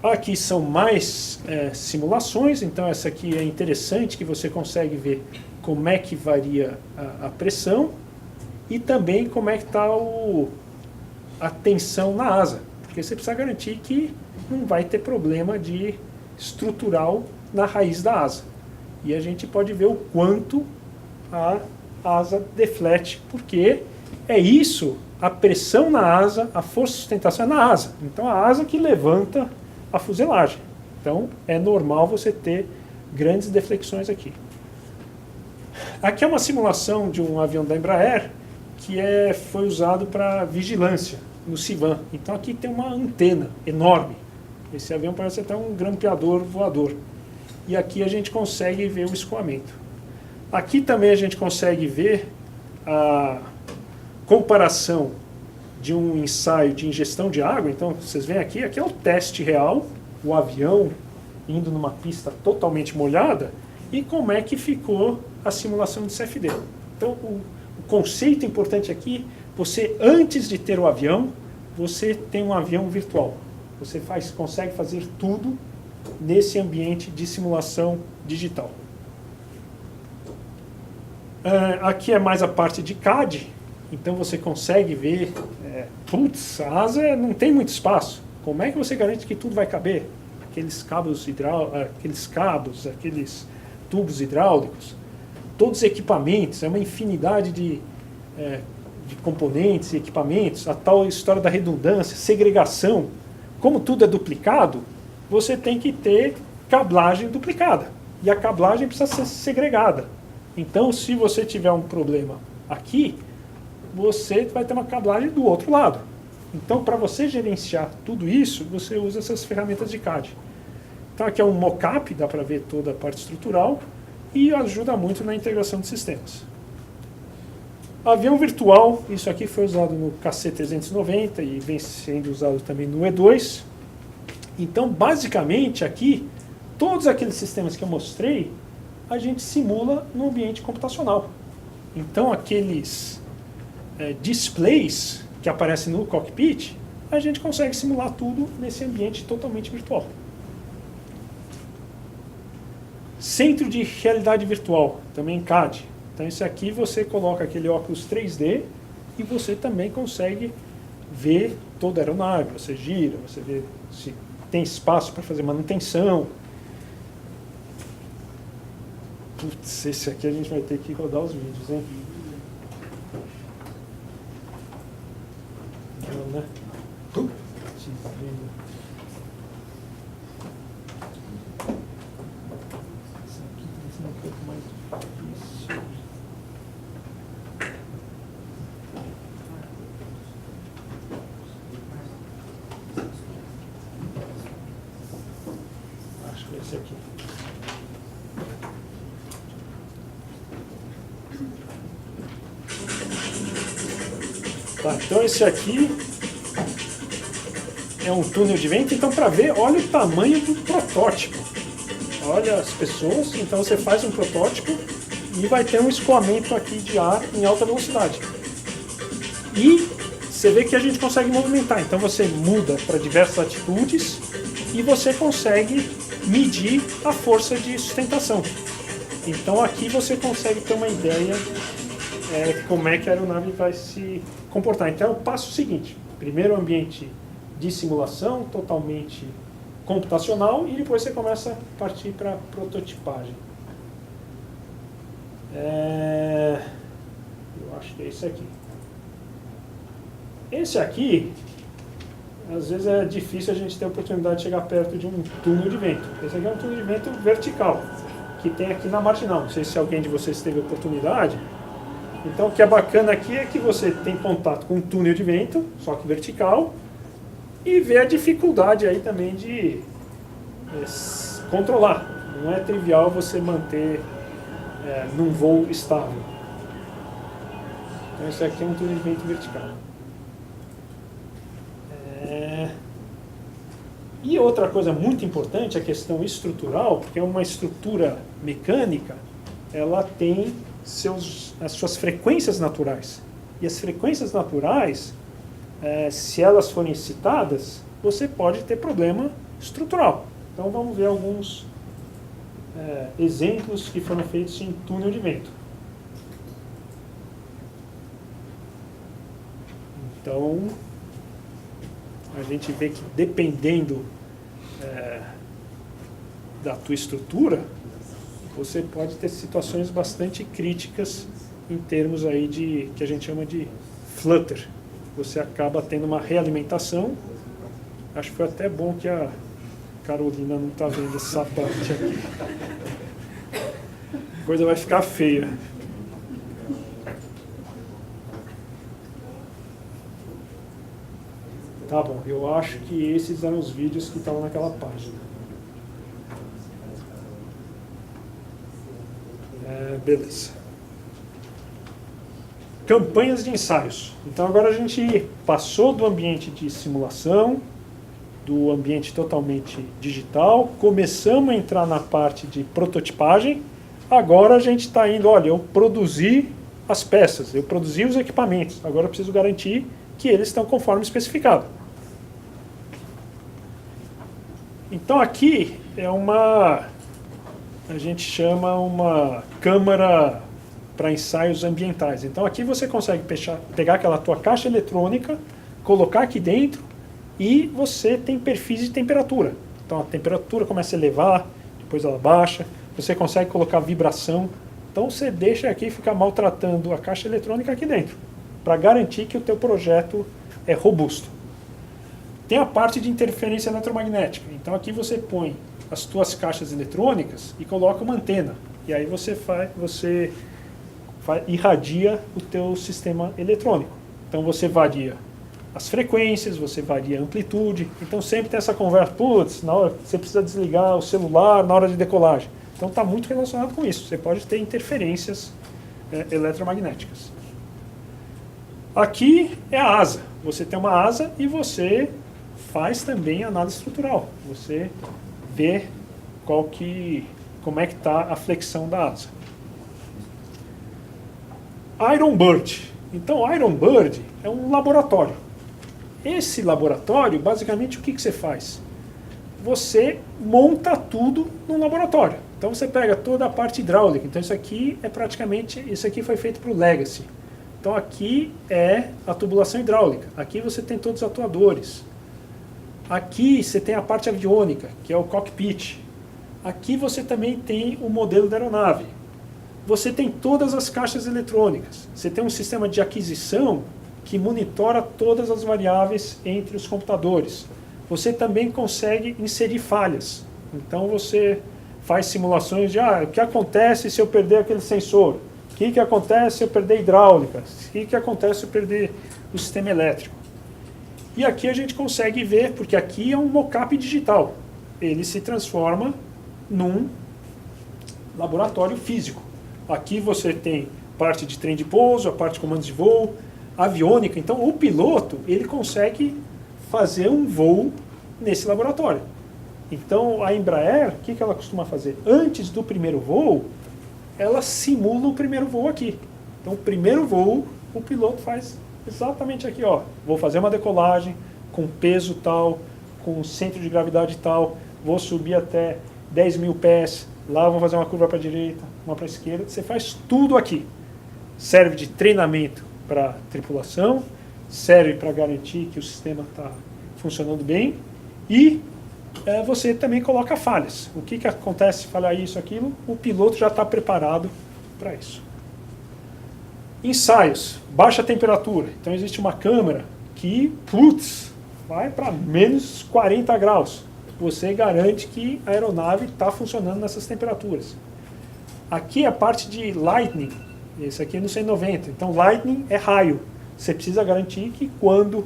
Speaker 2: Aqui são mais simulações. Então essa aqui é interessante, que você consegue ver como é que varia a pressão e também como é que está a tensão na asa. Porque você precisa garantir que não vai ter problema de estrutural na raiz da asa. E a gente pode ver o quanto a asa deflete, porque é isso, a pressão na asa, a força de sustentação é na asa. Então a asa que levanta a fuselagem. Então é normal você ter grandes deflexões aqui. Aqui é uma simulação de um avião da Embraer que foi usado para vigilância no CIVAM. Então aqui tem uma antena enorme. Esse avião parece até um grampeador voador. E aqui a gente consegue ver o escoamento. Aqui também a gente consegue ver a comparação de um ensaio de ingestão de água. Então vocês veem aqui é o teste real, o avião indo numa pista totalmente molhada, e como é que ficou a simulação de CFD. Então o conceito importante aqui, você antes de ter o avião, você tem um avião virtual. Você consegue fazer tudo nesse ambiente de simulação digital. Aqui é mais a parte de CAD, então você consegue ver, a asa não tem muito espaço. Como é que você garante que tudo vai caber? Aqueles cabos, aqueles tubos hidráulicos, todos os equipamentos, é uma infinidade de componentes e equipamentos, a tal história da redundância, segregação. Como tudo é duplicado, você tem que ter cablagem duplicada. E a cablagem precisa ser segregada. Então, se você tiver um problema aqui, você vai ter uma cablagem do outro lado. Então, para você gerenciar tudo isso, você usa essas ferramentas de CAD. Então, aqui é um mock-up, dá para ver toda a parte estrutural, e ajuda muito na integração de sistemas. Avião virtual, isso aqui foi usado no KC-390 e vem sendo usado também no E2. Então, basicamente, aqui, todos aqueles sistemas que eu mostrei, a gente simula no ambiente computacional. Então, aqueles displays que aparecem no cockpit, a gente consegue simular tudo nesse ambiente totalmente virtual. Centro de realidade virtual, também CAD. Então, isso aqui você coloca aquele óculos 3D e você também consegue ver toda a aeronave. Você gira, você vê se tem espaço para fazer manutenção. Putz, esse aqui a gente vai ter que rodar os vídeos, hein? Não, né? Esse aqui está sendo um pouco mais difícil. Acho que é esse aqui. Tá, então esse aqui é um túnel de vento. Então, para ver, olha o tamanho do protótipo. Olha as pessoas. Então você faz um protótipo e vai ter um escoamento aqui de ar em alta velocidade. E você vê que a gente consegue movimentar. Então você muda para diversas latitudes e você consegue medir a força de sustentação. Então aqui você consegue ter uma ideia como é que a aeronave vai se comportar. Então é o passo seguinte. Primeiro ambiente de simulação, totalmente computacional, e depois você começa a partir para a prototipagem. Eu acho que é isso aqui. Esse aqui, às vezes é difícil a gente ter a oportunidade de chegar perto de um túnel de vento. Esse aqui é um túnel de vento vertical, que tem aqui na Marginal. Não sei se alguém de vocês teve a oportunidade. Então o que é bacana aqui é que você tem contato com um túnel de vento, só que vertical, e vê a dificuldade aí também de controlar. Não é trivial você manter num voo estável. Então esse aqui é um túnel de vento vertical. E outra coisa muito importante, a questão estrutural, porque é uma estrutura mecânica, ela tem as suas frequências naturais. E as frequências naturais, se elas forem excitadas, você pode ter problema estrutural. Então vamos ver alguns exemplos que foram feitos em túnel de vento. Então, a gente vê que dependendo da tua estrutura, você pode ter situações bastante críticas em termos aí de que a gente chama de flutter. Você acaba tendo uma realimentação. Acho que foi até bom que a Carolina não está vendo essa parte aqui. A coisa vai ficar feia. Tá bom, eu acho que esses eram os vídeos que estavam naquela página. Beleza. Campanhas de ensaios. Então agora a gente passou do ambiente de simulação, do ambiente totalmente digital, começamos a entrar na parte de prototipagem. Agora a gente está indo, olha, eu produzi as peças, eu produzi os equipamentos, agora eu preciso garantir que eles estão conforme especificado. Então aqui é a gente chama uma câmara para ensaios ambientais. Então aqui você consegue pegar aquela tua caixa eletrônica, colocar aqui dentro e você tem perfis de temperatura. Então a temperatura começa a elevar, depois ela baixa, você consegue colocar vibração. Então você deixa aqui e fica maltratando a caixa eletrônica aqui dentro, para garantir que o teu projeto é robusto. Tem a parte de interferência eletromagnética. Então aqui você põe as tuas caixas eletrônicas e coloca uma antena. E aí você irradia o teu sistema eletrônico. Então você varia as frequências, você varia a amplitude. Então sempre tem essa conversa, putz, na hora você precisa desligar o celular na hora de decolagem. Então está muito relacionado com isso. Você pode ter interferências eletromagnéticas. Aqui é a asa. Você tem uma asa e faz também análise estrutural. Você vê como é que está a flexão da asa. Iron Bird. Então, Iron Bird é um laboratório. Esse laboratório, basicamente, o que você faz? Você monta tudo num laboratório. Então, você pega toda a parte hidráulica. Então, isso aqui foi feito para o Legacy. Então, aqui é a tubulação hidráulica. Aqui você tem todos os atuadores. Aqui você tem a parte aviônica, que é o cockpit. Aqui você também tem o modelo da aeronave. Você tem todas as caixas eletrônicas. Você tem um sistema de aquisição que monitora todas as variáveis entre os computadores. Você também consegue inserir falhas. Então você faz simulações de o que acontece se eu perder aquele sensor? O que acontece se eu perder hidráulica? O que acontece se eu perder o sistema elétrico? E aqui a gente consegue ver, porque aqui é um mockup digital. Ele se transforma num laboratório físico. Aqui você tem parte de trem de pouso, a parte de comandos de voo, aviônica. Então o piloto ele consegue fazer um voo nesse laboratório. Então a Embraer, o que ela costuma fazer? Antes do primeiro voo, ela simula o primeiro voo aqui. Então o primeiro voo, o piloto faz exatamente aqui, ó. Vou fazer uma decolagem com peso tal, com centro de gravidade tal, vou subir até 10 mil pés, lá vou fazer uma curva para a direita, uma para a esquerda. Você faz tudo aqui. Serve de treinamento para tripulação, serve para garantir que o sistema está funcionando bem e você também coloca falhas. O que acontece se falhar isso, aquilo? O piloto já está preparado para isso. Ensaios, baixa temperatura. Então existe uma câmera que, putz, vai para menos 40 graus. Você garante que a aeronave está funcionando nessas temperaturas. Aqui é a parte de lightning, esse aqui é no 190, então lightning é raio. Você precisa garantir que quando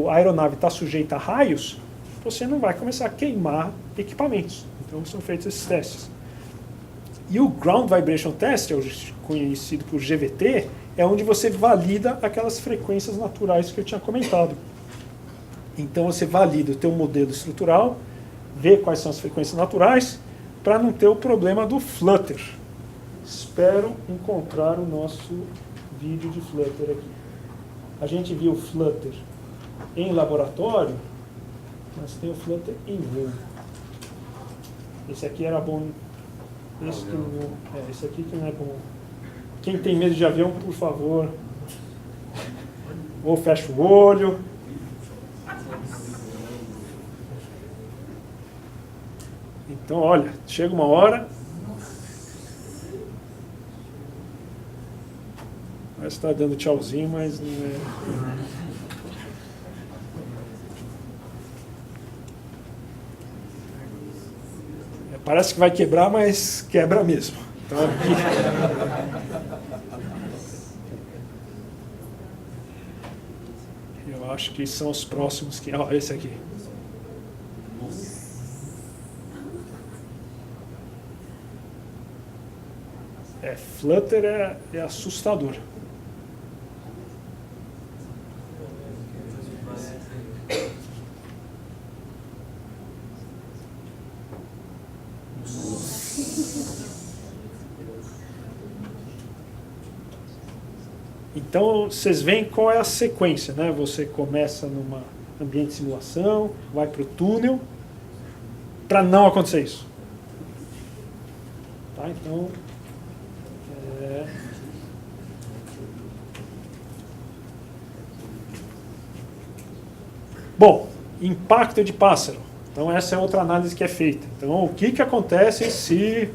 Speaker 2: a aeronave está sujeita a raios, você não vai começar a queimar equipamentos. Então são feitos esses testes. E o Ground Vibration Test, conhecido por GVT, é onde você valida aquelas frequências naturais que eu tinha comentado. Então você valida o teu modelo estrutural, vê quais são as frequências naturais, para não ter o problema do flutter. Espero encontrar o nosso vídeo de flutter aqui. A gente viu o flutter em laboratório, mas tem o flutter em voo. Esse aqui era bom. Esse aqui que não é bom. Quem tem medo de avião, por favor, ou fecha o olho. Então, olha, chega uma hora. Parece que está dando tchauzinho, mas não é. Parece que vai quebrar, mas quebra mesmo. Então, eu acho que são os próximos que. Ó, esse aqui. Flutter é assustador. Então, vocês veem qual é a sequência, né? Você começa numa ambiente de simulação, vai para o túnel, para não acontecer isso. Tá? Então, bom, impacto de pássaro. Então, essa é outra análise que é feita. Então, o que acontece se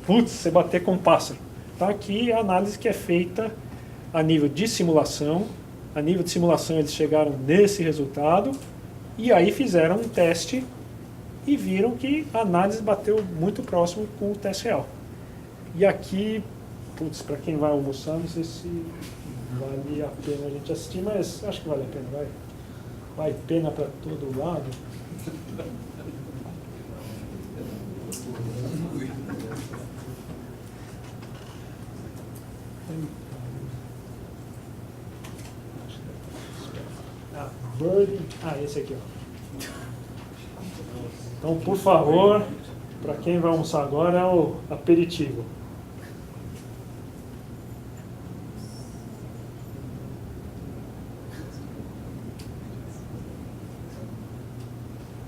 Speaker 2: você bater com um pássaro? Então, aqui é a análise que é feita a nível de simulação. A nível de simulação, eles chegaram nesse resultado e aí fizeram um teste e viram que a análise bateu muito próximo com o teste real. E aqui, para quem vai almoçar, não sei se vale a pena a gente assistir, mas acho que vale a pena, vai pena para todo lado. Esse aqui, ó. Então, por favor, para quem vai almoçar agora é o aperitivo.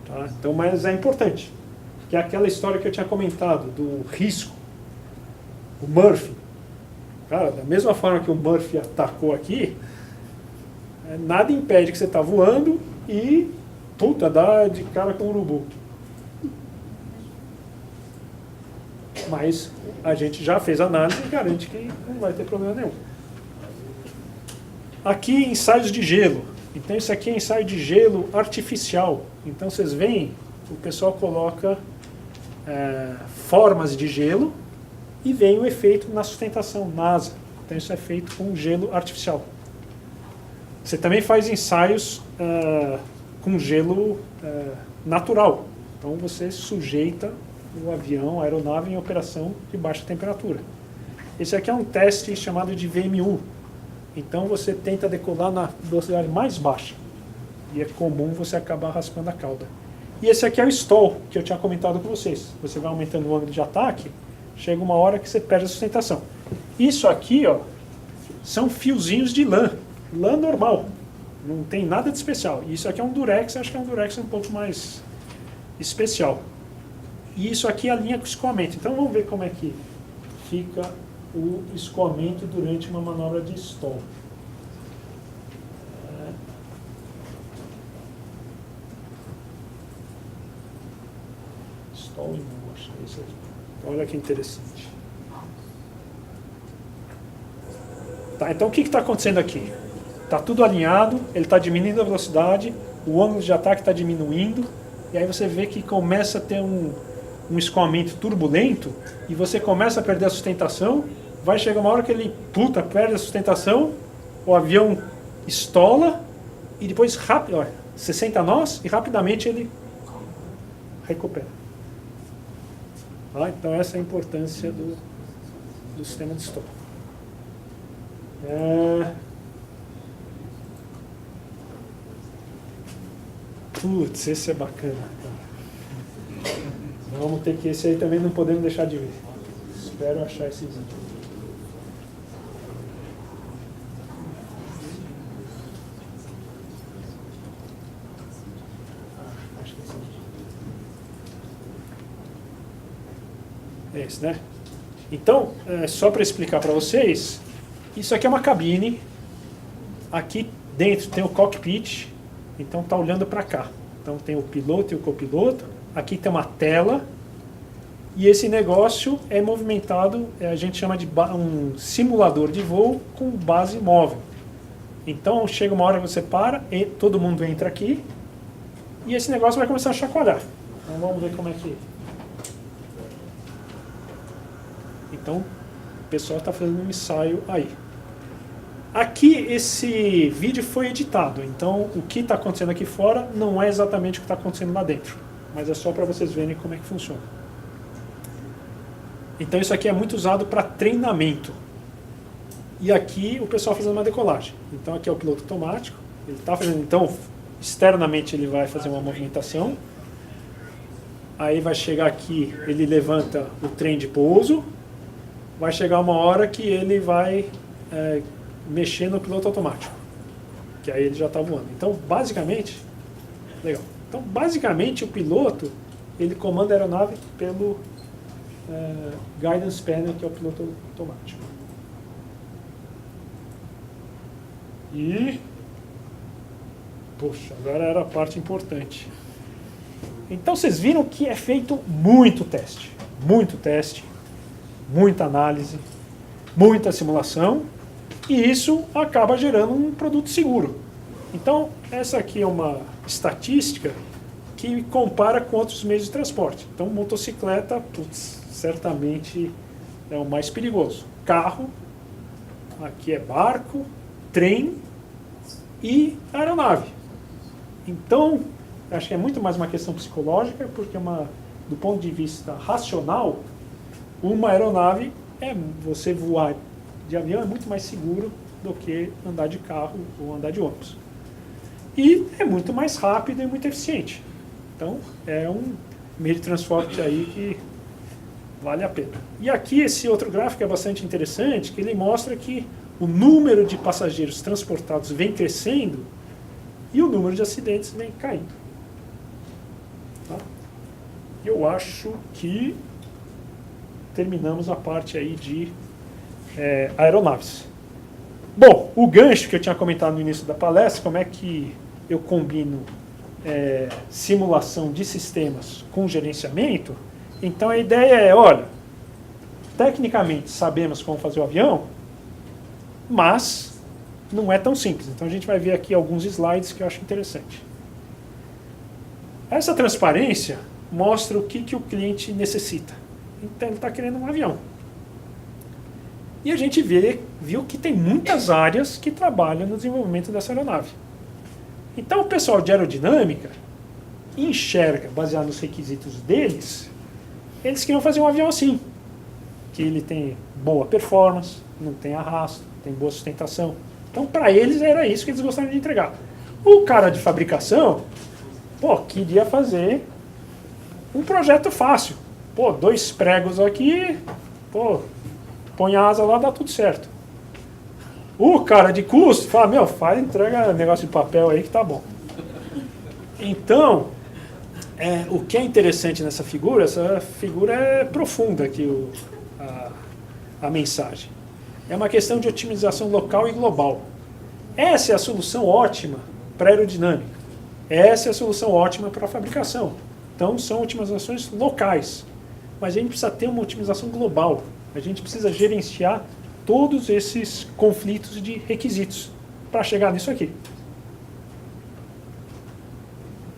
Speaker 2: Tá? Então, mas é importante, que é aquela história que eu tinha comentado, do risco. O Murphy. Cara, da mesma forma que o Murphy atacou aqui, nada impede que você está voando e, dá de cara com o urubu. Mas a gente já fez análise e garante que não vai ter problema nenhum. Aqui, ensaios de gelo. Então, isso aqui é ensaio de gelo artificial. Então, vocês veem, o pessoal coloca formas de gelo e vem o efeito na sustentação, na asa. Então, isso é feito com gelo artificial. Você também faz ensaios com gelo natural. Então você sujeita o avião, a aeronave em operação de baixa temperatura. Esse aqui é um teste chamado de VMU. Então você tenta decolar na velocidade mais baixa. E é comum você acabar raspando a cauda. E esse aqui é o stall, que eu tinha comentado com vocês. Você vai aumentando o ângulo de ataque, chega uma hora que você perde a sustentação. Isso aqui, ó, são fiozinhos de lã. Lã normal, não tem nada de especial. Isso aqui é um durex, acho que é um durex um pouco mais especial. E isso aqui é a linha com escoamento. Então vamos ver como é que fica o escoamento durante uma manobra de stall. Stall em motion, é isso aqui. Então, olha que interessante. Tá, então o que está acontecendo aqui? está tudo alinhado, ele está diminuindo a velocidade, o ângulo de ataque está diminuindo, e aí você vê que começa a ter um escoamento turbulento, e você começa a perder a sustentação, vai chegar uma hora que ele, perde a sustentação, o avião estola, e depois, 60 nós, e rapidamente ele recupera. Tá? Então essa é a importância do sistema de stall. Putz, esse é bacana. Vamos ter que, esse aí também não podemos deixar de ver. Espero achar esse vídeo. Acho que é esse, né? Então, só para explicar para vocês, isso aqui é uma cabine. Aqui dentro tem o cockpit, então está olhando para cá. Então tem o piloto e o copiloto. Aqui tem uma tela. E esse negócio é movimentado, a gente chama de um simulador de voo com base móvel. Então chega uma hora que você para, e todo mundo entra aqui, e esse negócio vai começar a chacoalhar. Então vamos ver como é que... Então o pessoal está fazendo um ensaio aí. Aqui esse vídeo foi editado, então o que está acontecendo aqui fora não é exatamente o que está acontecendo lá dentro, mas é só para vocês verem como é que funciona. Então isso aqui é muito usado para treinamento. E aqui o pessoal fazendo uma decolagem. Então aqui é o piloto automático, ele está fazendo, então externamente ele vai fazer uma movimentação. Aí vai chegar aqui, ele levanta o trem de pouso. Vai chegar uma hora que ele vai mexer no piloto automático, que aí ele já está voando. Então, basicamente, legal. Então, basicamente, o piloto ele comanda a aeronave pelo guidance panel, que é o piloto automático. E, poxa, agora era a parte importante. Então, vocês viram que é feito muito teste, muita análise, muita simulação. E isso acaba gerando um produto seguro. Então, essa aqui é uma estatística que compara com outros meios de transporte. Então, motocicleta, certamente é o mais perigoso. Carro, aqui é barco, trem e aeronave. Então, acho que é muito mais uma questão psicológica, porque do ponto de vista racional, uma aeronave você voar de avião é muito mais seguro do que andar de carro ou andar de ônibus. E é muito mais rápido e muito eficiente. Então, é um meio de transporte aí que vale a pena. E aqui esse outro gráfico é bastante interessante, que ele mostra que o número de passageiros transportados vem crescendo e o número de acidentes vem caindo. Tá? Eu acho que terminamos a parte aí de aeronaves. Bom, o gancho que eu tinha comentado no início da palestra, como é que eu combino simulação de sistemas com gerenciamento. Então a ideia é, olha, tecnicamente sabemos como fazer o avião, mas não é tão simples. Então a gente vai ver aqui alguns slides que eu acho interessante. Essa transparência mostra o que o cliente necessita. Então ele está querendo um avião. E a gente viu que tem muitas áreas que trabalham no desenvolvimento dessa aeronave. Então o pessoal de aerodinâmica enxerga, baseado nos requisitos deles, eles queriam fazer um avião assim, que ele tem boa performance, não tem arrasto, tem boa sustentação. Então para eles era isso que eles gostariam de entregar. O cara de fabricação, queria fazer um projeto fácil. 2 pregos aqui, põe a asa lá, dá tudo certo. O cara de custo fala, entrega negócio de papel aí que tá bom. Então, o que é interessante nessa figura, essa figura é profunda aqui, a mensagem. É uma questão de otimização local e global. Essa é a solução ótima para a aerodinâmica. Essa é a solução ótima para a fabricação. Então, são otimizações locais. Mas a gente precisa ter uma otimização global. A gente precisa gerenciar todos esses conflitos de requisitos. para chegar nisso aqui.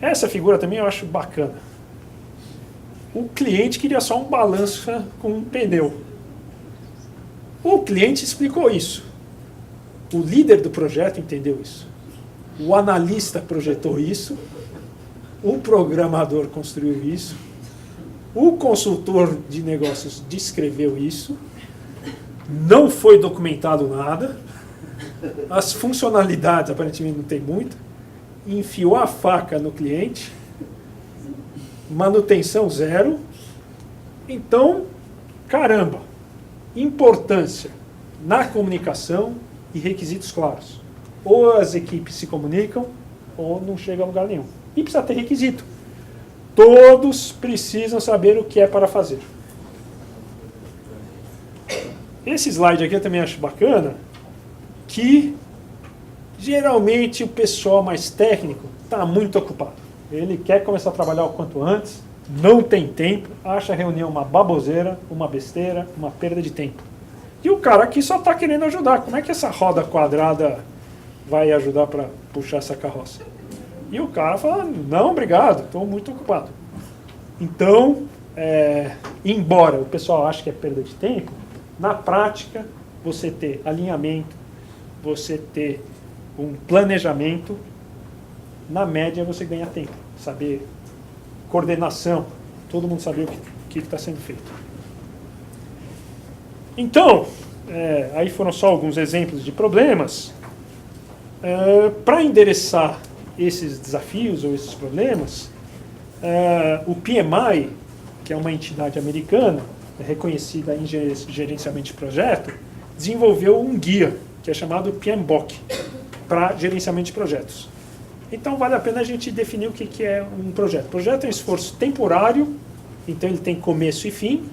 Speaker 2: Essa figura também eu acho bacana. O cliente queria só um balanço com um pneu. O cliente explicou isso. O líder do projeto entendeu isso. O analista projetou isso. O programador construiu isso. O consultor de negócios descreveu isso. Não foi documentado nada. As funcionalidades aparentemente não tem muito. Enfiou a faca no cliente. Manutenção zero. Então, caramba, importância na comunicação e requisitos claros. Ou as equipes se comunicam, ou não chega a lugar nenhum. E precisa ter requisito. Todos precisam saber o que é para fazer. Esse slide aqui eu também acho bacana, que geralmente o pessoal mais técnico está muito ocupado. Ele quer começar a trabalhar o quanto antes, não tem tempo, acha a reunião uma baboseira, uma besteira, uma perda de tempo. E o cara aqui só está querendo ajudar. Como é que essa roda quadrada vai ajudar para puxar essa carroça? E o cara fala, não, obrigado, estou muito ocupado. Então, embora o pessoal ache que é perda de tempo, na prática, você ter alinhamento, você ter um planejamento, na média você ganha tempo. Saber coordenação, todo mundo saber o que está sendo feito. Então, aí foram só alguns exemplos de problemas. Para endereçar esses desafios ou esses problemas, o PMI, que é uma entidade americana, reconhecida em gerenciamento de projeto, desenvolveu um guia, que é chamado PMBOK, para gerenciamento de projetos. Então vale a pena a gente definir o que é um projeto. O projeto é um esforço temporário, então ele tem começo e fim,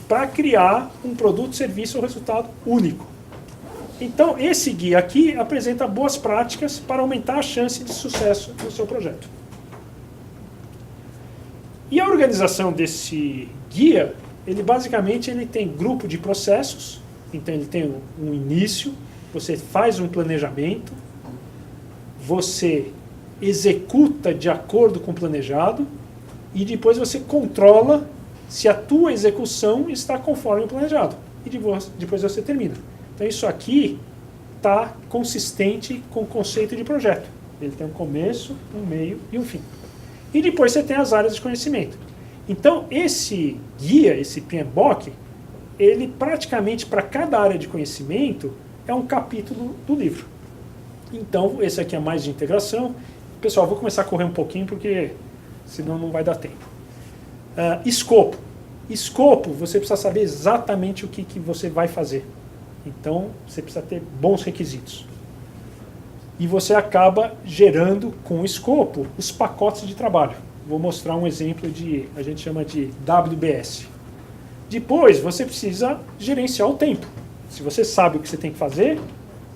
Speaker 2: para criar um produto, serviço ou resultado único. Então esse guia aqui apresenta boas práticas para aumentar a chance de sucesso do seu projeto. E a organização desse guia, ele basicamente tem grupo de processos, então ele tem um início, você faz um planejamento, você executa de acordo com o planejado e depois você controla se a tua execução está conforme o planejado. E depois você termina. Então isso aqui está consistente com o conceito de projeto. Ele tem um começo, um meio e um fim. E depois você tem as áreas de conhecimento. Então esse guia, esse PMBOK, ele praticamente para cada área de conhecimento é um capítulo do livro. Então, esse aqui é mais de integração. Pessoal, vou começar a correr um pouquinho, porque senão não vai dar tempo. Escopo. Escopo, você precisa saber exatamente o que você vai fazer. Então, você precisa ter bons requisitos. E você acaba gerando, com o escopo, os pacotes de trabalho. Vou mostrar um exemplo a gente chama de WBS. Depois, você precisa gerenciar o tempo. Se você sabe o que você tem que fazer,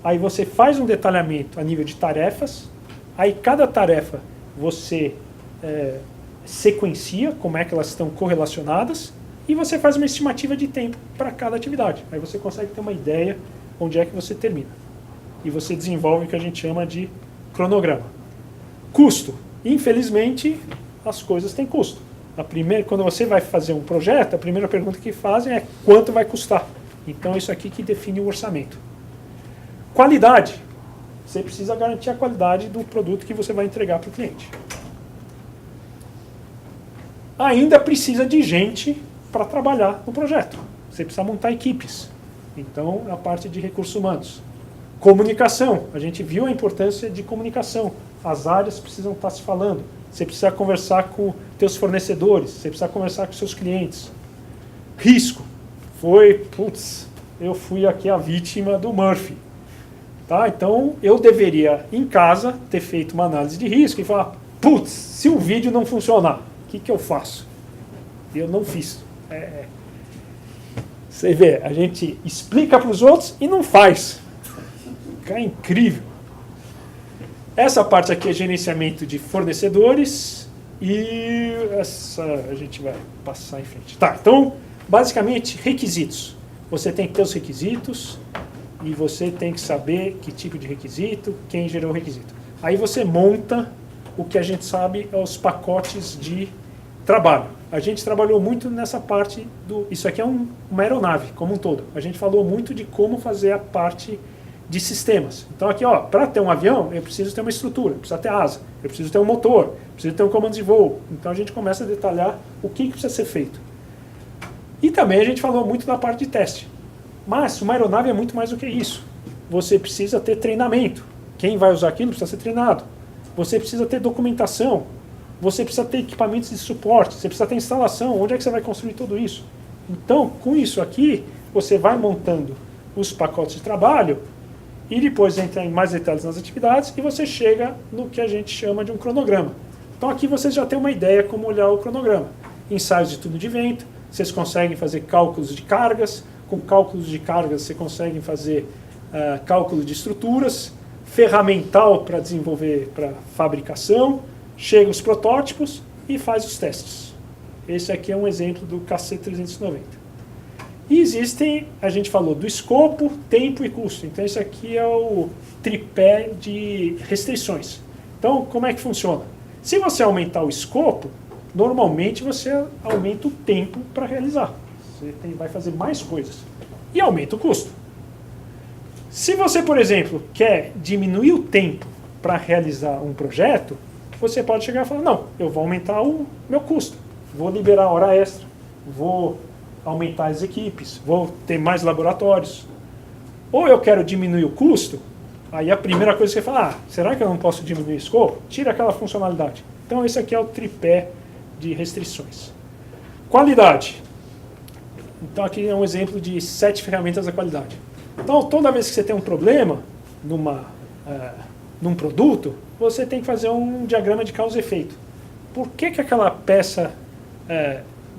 Speaker 2: aí você faz um detalhamento a nível de tarefas, aí cada tarefa você sequencia, como é que elas estão correlacionadas, e você faz uma estimativa de tempo para cada atividade. Aí você consegue ter uma ideia onde é que você termina. E você desenvolve o que a gente chama de cronograma. Custo. Infelizmente, as coisas têm custo. Quando você vai fazer um projeto, a primeira pergunta que fazem é quanto vai custar. Então, isso aqui que define o orçamento. Qualidade. Você precisa garantir a qualidade do produto que você vai entregar para o cliente. Ainda precisa de gente para trabalhar no projeto. Você precisa montar equipes. Então, a parte de recursos humanos. Comunicação. A gente viu a importância de comunicação. As áreas precisam estar se falando. Você precisa conversar com teus fornecedores. Você precisa conversar com seus clientes. Risco. Eu fui aqui a vítima do Murphy. Tá? Então, eu deveria, em casa, ter feito uma análise de risco e falar, se o vídeo não funcionar, o que eu faço? Eu não fiz. Você vê, a gente explica para os outros e não faz. É incrível. Essa parte aqui é gerenciamento de fornecedores e essa a gente vai passar em frente. Tá, então, basicamente, requisitos. Você tem que ter os requisitos, e você tem que saber que tipo de requisito, quem gerou o requisito. Aí você monta o que a gente sabe é os pacotes de trabalho. A gente trabalhou muito nessa parte do... Isso aqui é uma aeronave como um todo. A gente falou muito de como fazer a parte de sistemas. Então aqui, para ter um avião, eu preciso ter uma estrutura, precisa ter asa, eu preciso ter um motor, preciso ter um comando de voo. Então a gente começa a detalhar o que precisa ser feito. E também a gente falou muito da parte de teste. Mas uma aeronave é muito mais do que isso. Você precisa ter treinamento. Quem vai usar aquilo precisa ser treinado. Você precisa ter documentação. Você precisa ter equipamentos de suporte. Você precisa ter instalação. Onde é que você vai construir tudo isso? Então, com isso aqui, você vai montando os pacotes de trabalho e depois entra em mais detalhes nas atividades e você chega no que a gente chama de um cronograma. Então aqui vocês já têm uma ideia como olhar o cronograma. Ensaios de túnel de vento, vocês conseguem fazer cálculos de cargas. Com cálculos de cargas você consegue fazer cálculo de estruturas, ferramental para desenvolver para fabricação, chega os protótipos e faz os testes. Esse aqui é um exemplo do KC390. E existem, a gente falou, do escopo, tempo e custo. Então esse aqui é o tripé de restrições. Então como é que funciona? Se você aumentar o escopo, normalmente você aumenta o tempo para realizar. Você vai fazer mais coisas. E aumenta o custo. Se você, por exemplo, quer diminuir o tempo para realizar um projeto, você pode chegar e falar, não, eu vou aumentar o meu custo. Vou liberar hora extra. Vou aumentar as equipes. Vou ter mais laboratórios. Ou eu quero diminuir o custo, aí a primeira coisa que você fala, será que eu não posso diminuir o escopo? Tira aquela funcionalidade. Então esse aqui é o tripé de restrições. Qualidade. Então aqui é um exemplo de 7 ferramentas da qualidade. Então toda vez que você tem um problema num produto, você tem que fazer um diagrama de causa e efeito. Por que aquela peça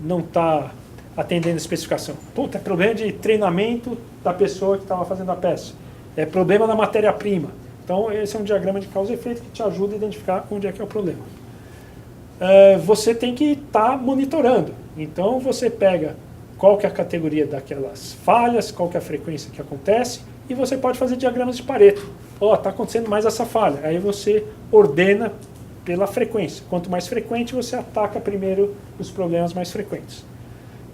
Speaker 2: não está atendendo a especificação? Puta, é problema de treinamento da pessoa que estava fazendo a peça. É problema da matéria-prima. Então esse é um diagrama de causa e efeito que te ajuda a identificar onde é que é o problema. Você tem que estar monitorando. Então você pega qual que é a categoria daquelas falhas, qual que é a frequência que acontece, e você pode fazer diagramas de Pareto. Está acontecendo mais essa falha. Aí você ordena pela frequência. Quanto mais frequente, você ataca primeiro os problemas mais frequentes.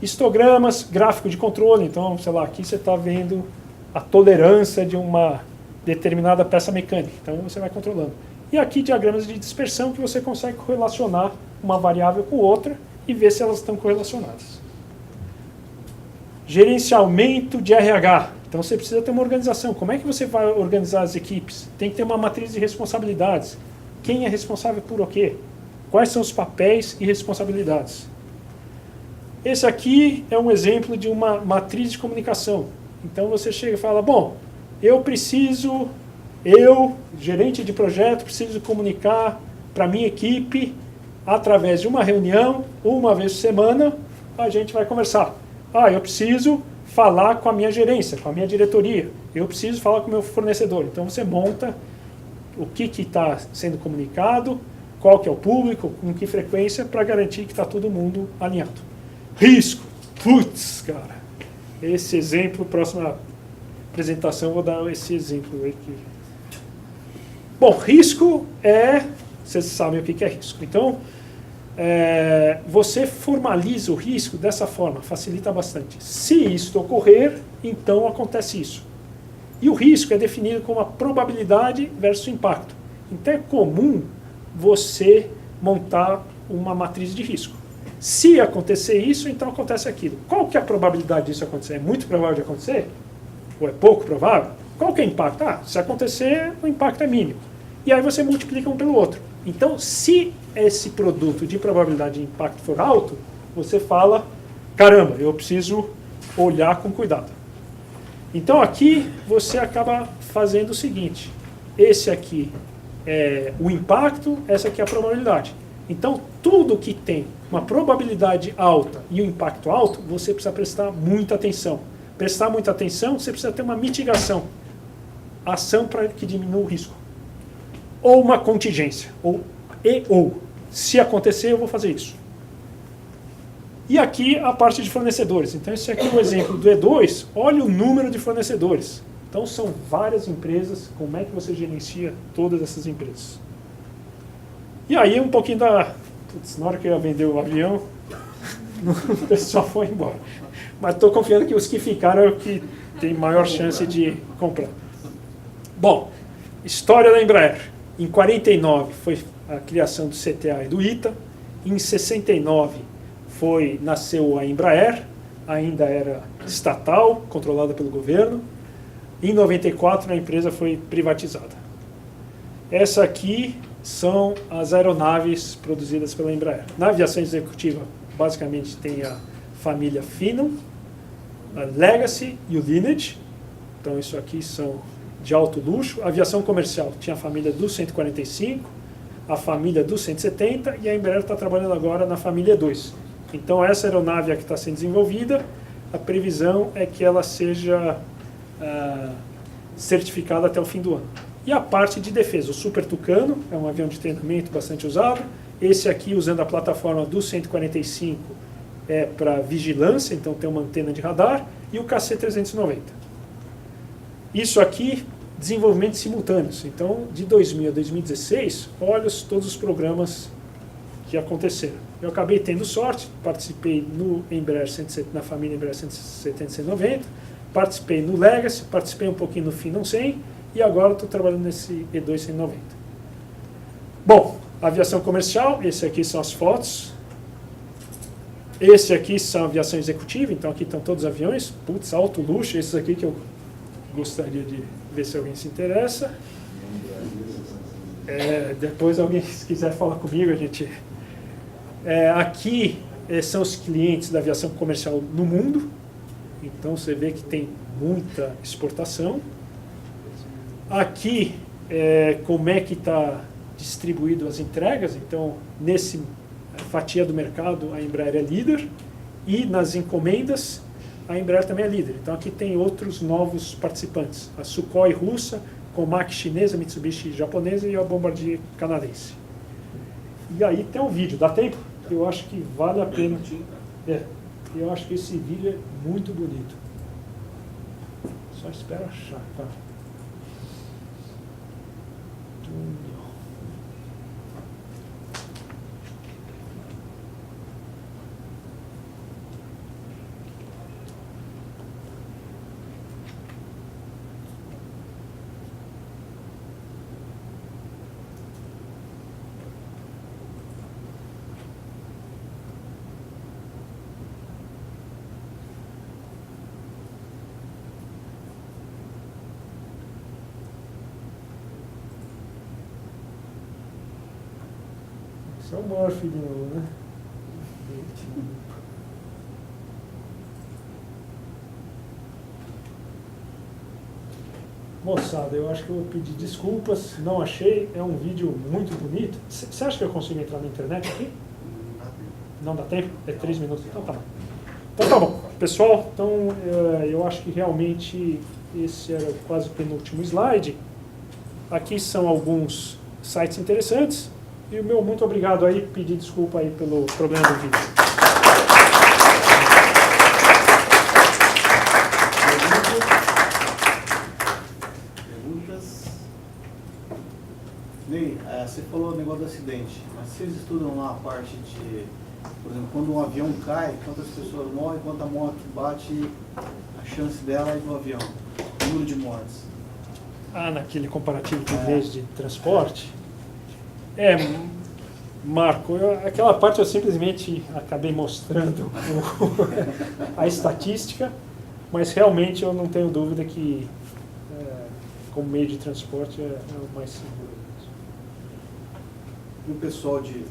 Speaker 2: Histogramas, gráfico de controle. Então, sei lá, aqui você está vendo a tolerância de uma determinada peça mecânica. Então você vai controlando. E aqui diagramas de dispersão que você consegue correlacionar uma variável com outra e ver se elas estão correlacionadas. Gerenciamento de RH. Então você precisa ter uma organização. Como é que você vai organizar as equipes? Tem que ter uma matriz de responsabilidades. Quem é responsável por o quê? Quais são os papéis e responsabilidades? Esse aqui é um exemplo de uma matriz de comunicação. Então você chega e fala, bom, eu, gerente de projeto, preciso comunicar para a minha equipe através de uma reunião, uma vez por semana, a gente vai conversar. Eu preciso falar com a minha gerência, com a minha diretoria. Eu preciso falar com o meu fornecedor. Então você monta o que está sendo comunicado, qual que é o público, com que frequência, para garantir que está todo mundo alinhado. Risco. Putz, cara. Esse exemplo, próxima apresentação, vou dar esse exemplo aqui. Bom, risco vocês sabem o que é risco. Então, você formaliza o risco dessa forma, facilita bastante. Se isso ocorrer, então acontece isso. E o risco é definido como a probabilidade versus o impacto. Então é comum você montar uma matriz de risco. Se acontecer isso, então acontece aquilo. Qual que é a probabilidade disso acontecer? É muito provável de acontecer? Ou é pouco provável? Qual que é o impacto? Se acontecer, o impacto é mínimo. E aí você multiplica um pelo outro. Então, se esse produto de probabilidade de impacto for alto, você fala, caramba, eu preciso olhar com cuidado. Então aqui você acaba fazendo o seguinte, esse aqui é o impacto, essa aqui é a probabilidade. Então tudo que tem uma probabilidade alta e um impacto alto, você precisa prestar muita atenção. Prestar muita atenção, você precisa ter uma mitigação, ação para que diminua o risco. Ou uma contingência, ou se acontecer eu vou fazer isso. E aqui a parte de fornecedores. Então esse aqui é um exemplo do E2, olha o número de fornecedores. Então são várias empresas, como é que você gerencia todas essas empresas? E aí um pouquinho da... Putz, na hora que eu ia vender o avião, o pessoal foi embora. Mas estou confiando que os que ficaram é o que tem maior chance de comprar. Bom, história da Embraer. Em 49 foi a criação do CTA e do ITA. Em 69 nasceu a Embraer, ainda era estatal, controlada pelo governo. Em 94 a empresa foi privatizada. Essa aqui são as aeronaves produzidas pela Embraer. Na aviação executiva, basicamente tem a família Phenom, a Legacy e o Lineage. Então isso aqui são de alto luxo. A aviação comercial tinha a família do 145, a família do 170 e a Embraer está trabalhando agora na família 2. Então essa aeronave aqui está sendo desenvolvida, a previsão é que ela seja certificada até o fim do ano. E a parte de defesa, o Super Tucano, é um avião de treinamento bastante usado. Esse aqui, usando a plataforma do 145, é para vigilância, então tem uma antena de radar, e o KC-390. Isso aqui, desenvolvimentos simultâneos. Então, de 2000 a 2016, olha todos os programas que aconteceram. Eu acabei tendo sorte, participei no Embraer 170, na família Embraer 170 e 190, participei no Legacy, participei um pouquinho no Phenom 100, e agora estou trabalhando nesse E2 190. Bom, aviação comercial, esse aqui são as fotos. Esse aqui são aviação executiva, então aqui estão todos os aviões. Putz, alto luxo, esses aqui que eu gostaria de ver se alguém se interessa. Depois alguém, se quiser falar comigo, a gente... aqui são os clientes da aviação comercial no mundo. Então você vê que tem muita exportação. Aqui, como é que está distribuído as entregas. Então, nesse fatia do mercado, a Embraer é líder. E nas encomendas, a Embraer também é líder. Então, aqui tem outros novos participantes. A Sukhoi russa, Comac chinesa, Mitsubishi japonesa e a Bombardier canadense. E aí tem um vídeo. Dá tempo? Eu acho que vale a pena. Eu acho que esse vídeo é muito bonito. Só espera achar, tá? Esse é o Murphy de novo, né? Moçada, eu acho que eu vou pedir desculpas, não achei, é um vídeo muito bonito. Você acha que eu consigo entrar na internet aqui? Não dá tempo? É 3 minutos, então tá bom. Então tá bom, pessoal, então eu acho que realmente esse era quase o penúltimo slide. Aqui são alguns sites interessantes. E o meu muito obrigado aí, pedir desculpa aí pelo problema do vídeo.
Speaker 1: Perguntas? Ney, você falou o negócio do acidente, mas vocês estudam lá a parte de, por exemplo, quando um avião cai, quantas pessoas morrem, quanta moto bate, a chance dela e do avião, o número de mortes?
Speaker 2: Naquele comparativo de meios de transporte. Marco, aquela parte eu simplesmente acabei mostrando a estatística, mas realmente eu não tenho dúvida que como meio de transporte é o mais seguro.
Speaker 1: E o pessoal de...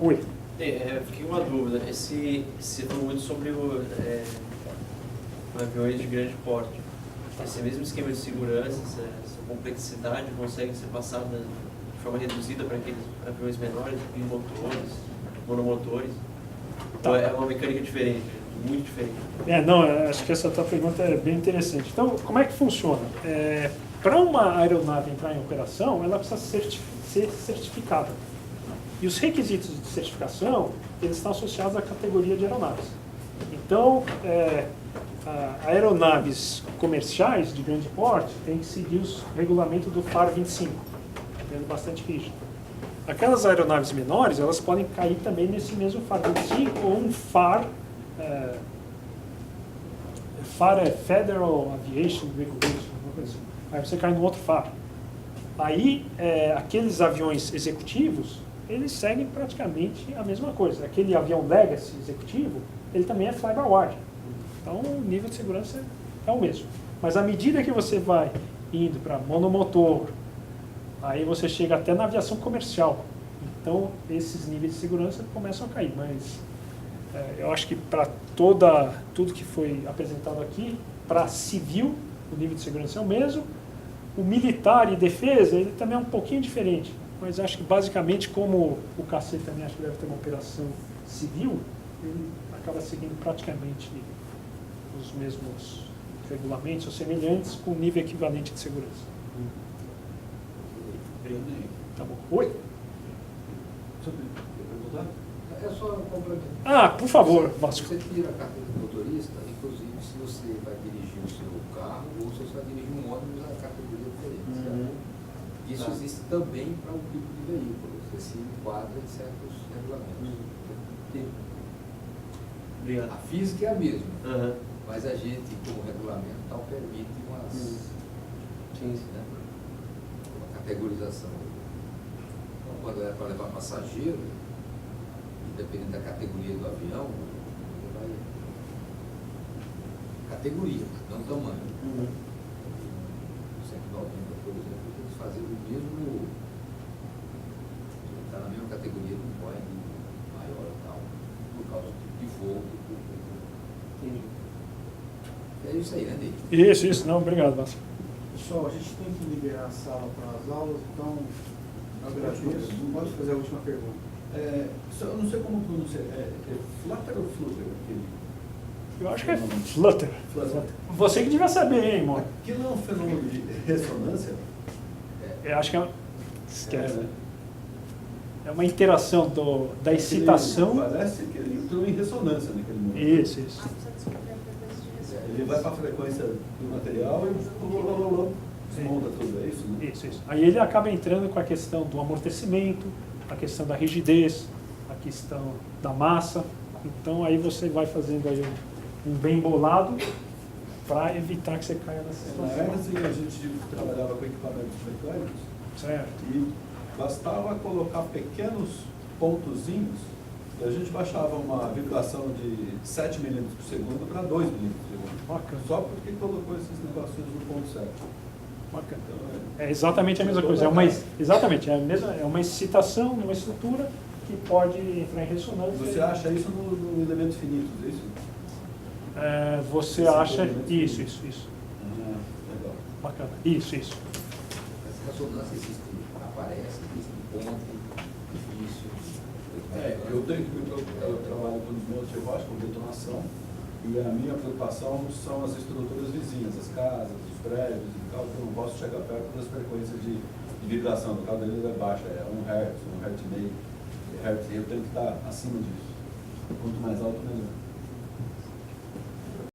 Speaker 2: Oi.
Speaker 3: Fiquei com uma dúvida. Você falou muito sobre aviões de grande porte. Esse mesmo esquema de segurança, essa complexidade consegue ser passada de forma reduzida para aqueles aviões menores, bimotores, monomotores? Tá. Ou é uma mecânica diferente, muito diferente?
Speaker 2: Acho que essa tua pergunta é bem interessante. Então, como é que funciona? Para uma aeronave entrar em operação, ela precisa ser certificada. E os requisitos de certificação, eles estão associados à categoria de aeronaves. Então, aeronaves comerciais de grande porte têm que seguir os regulamentos do FAR 25, sendo bastante rígido. Aquelas aeronaves menores, elas podem cair também nesse mesmo FAR 25 ou um FAR, FAR é Federal Aviation Regulation, alguma coisa assim. Aí você cai no outro FAR. Aí, aqueles aviões executivos, eles seguem praticamente a mesma coisa. Aquele avião Legacy executivo, ele também é fly-by-wire. Então, o nível de segurança é o mesmo. Mas à medida que você vai indo para monomotor, aí você chega até na aviação comercial. Então, esses níveis de segurança começam a cair. Mas eu acho que para tudo que foi apresentado aqui, para civil, o nível de segurança é o mesmo. O militar e defesa, ele também é um pouquinho diferente. Mas acho que basicamente, como o KC também acho que deve ter uma operação civil, ele acaba seguindo praticamente os mesmos regulamentos ou semelhantes com nível equivalente de segurança. Tá bom. Oi?
Speaker 7: É só complementar.
Speaker 2: Ah, por favor, Márcio.
Speaker 7: Você tira a carteira de motorista, inclusive se você vai dirigir o seu carro ou se você vai dirigir um ônibus, a categoria é diferente. Certo? Isso existe também para um tipo de veículo. Você se enquadra em certos regulamentos.
Speaker 3: Obrigado.
Speaker 7: A física é a mesma,
Speaker 3: Aham.
Speaker 7: mas a gente, como regulamento, tal, permite umas,
Speaker 3: Sim, sim.
Speaker 7: né, uma categorização. Então, quando é para levar passageiro, dependendo da categoria do avião, você vai... Categoria, não tamanho. 190, por exemplo, eles fazem o mesmo... Está na mesma categoria do Boeing maior e tal, por causa do tipo de voo.
Speaker 3: Entendi.
Speaker 7: É isso aí, né, Ney?
Speaker 2: Isso. Não, obrigado, Márcio.
Speaker 1: Pessoal, a gente tem que liberar a sala para as aulas, então agradeço. Pode fazer a última pergunta.
Speaker 8: Eu não sei como pronunciar. É Flutter ou Flutter?
Speaker 2: Eu acho que é Flutter.
Speaker 8: Flutter.
Speaker 2: Você que devia saber, hein, irmão?
Speaker 8: Aquilo é um fenômeno de ressonância?
Speaker 2: Eu acho que
Speaker 8: né?
Speaker 2: é uma interação da excitação.
Speaker 8: Parece que ele entrou em ressonância naquele momento.
Speaker 2: Isso.
Speaker 8: Ele vai para a frequência do material e desmonta tudo, é isso? Né?
Speaker 2: Isso. Aí ele acaba entrando com a questão do amortecimento, a questão da rigidez, a questão da massa. Então aí você vai fazendo aí um bem bolado para evitar que você caia nessa
Speaker 8: Na
Speaker 2: situação.
Speaker 8: Ernst, a gente trabalhava com equipamentos mecânicos
Speaker 2: Certo.
Speaker 8: e bastava colocar pequenos pontozinhos e a gente baixava uma vibração de 7 milímetros por segundo para 2 milímetros por segundo.
Speaker 2: Bacana.
Speaker 8: Só porque colocou esses negocinhos no ponto certo.
Speaker 2: Bacana.
Speaker 8: Então,
Speaker 2: É exatamente a mesma coisa. Exatamente, é uma excitação numa estrutura que pode entrar em ressonância.
Speaker 8: você acha isso no elemento finito, é isso?
Speaker 2: Você
Speaker 8: Esse
Speaker 2: acha.
Speaker 8: elemento
Speaker 2: Isso.
Speaker 8: Legal.
Speaker 2: Bacana. Isso.
Speaker 7: Essa ressonância existe, aparece, existe ponto, difícil.
Speaker 8: Eu trabalho com desmonte robótico, com detonação, e a minha preocupação são as estruturas vizinhas, as casas, os prédios e tal, que eu não posso chegar perto das frequências de vibração. No caso dele é baixa, é 1 Hz, 1 Hz e meio. Eu tenho que estar acima disso. Quanto mais alto, melhor.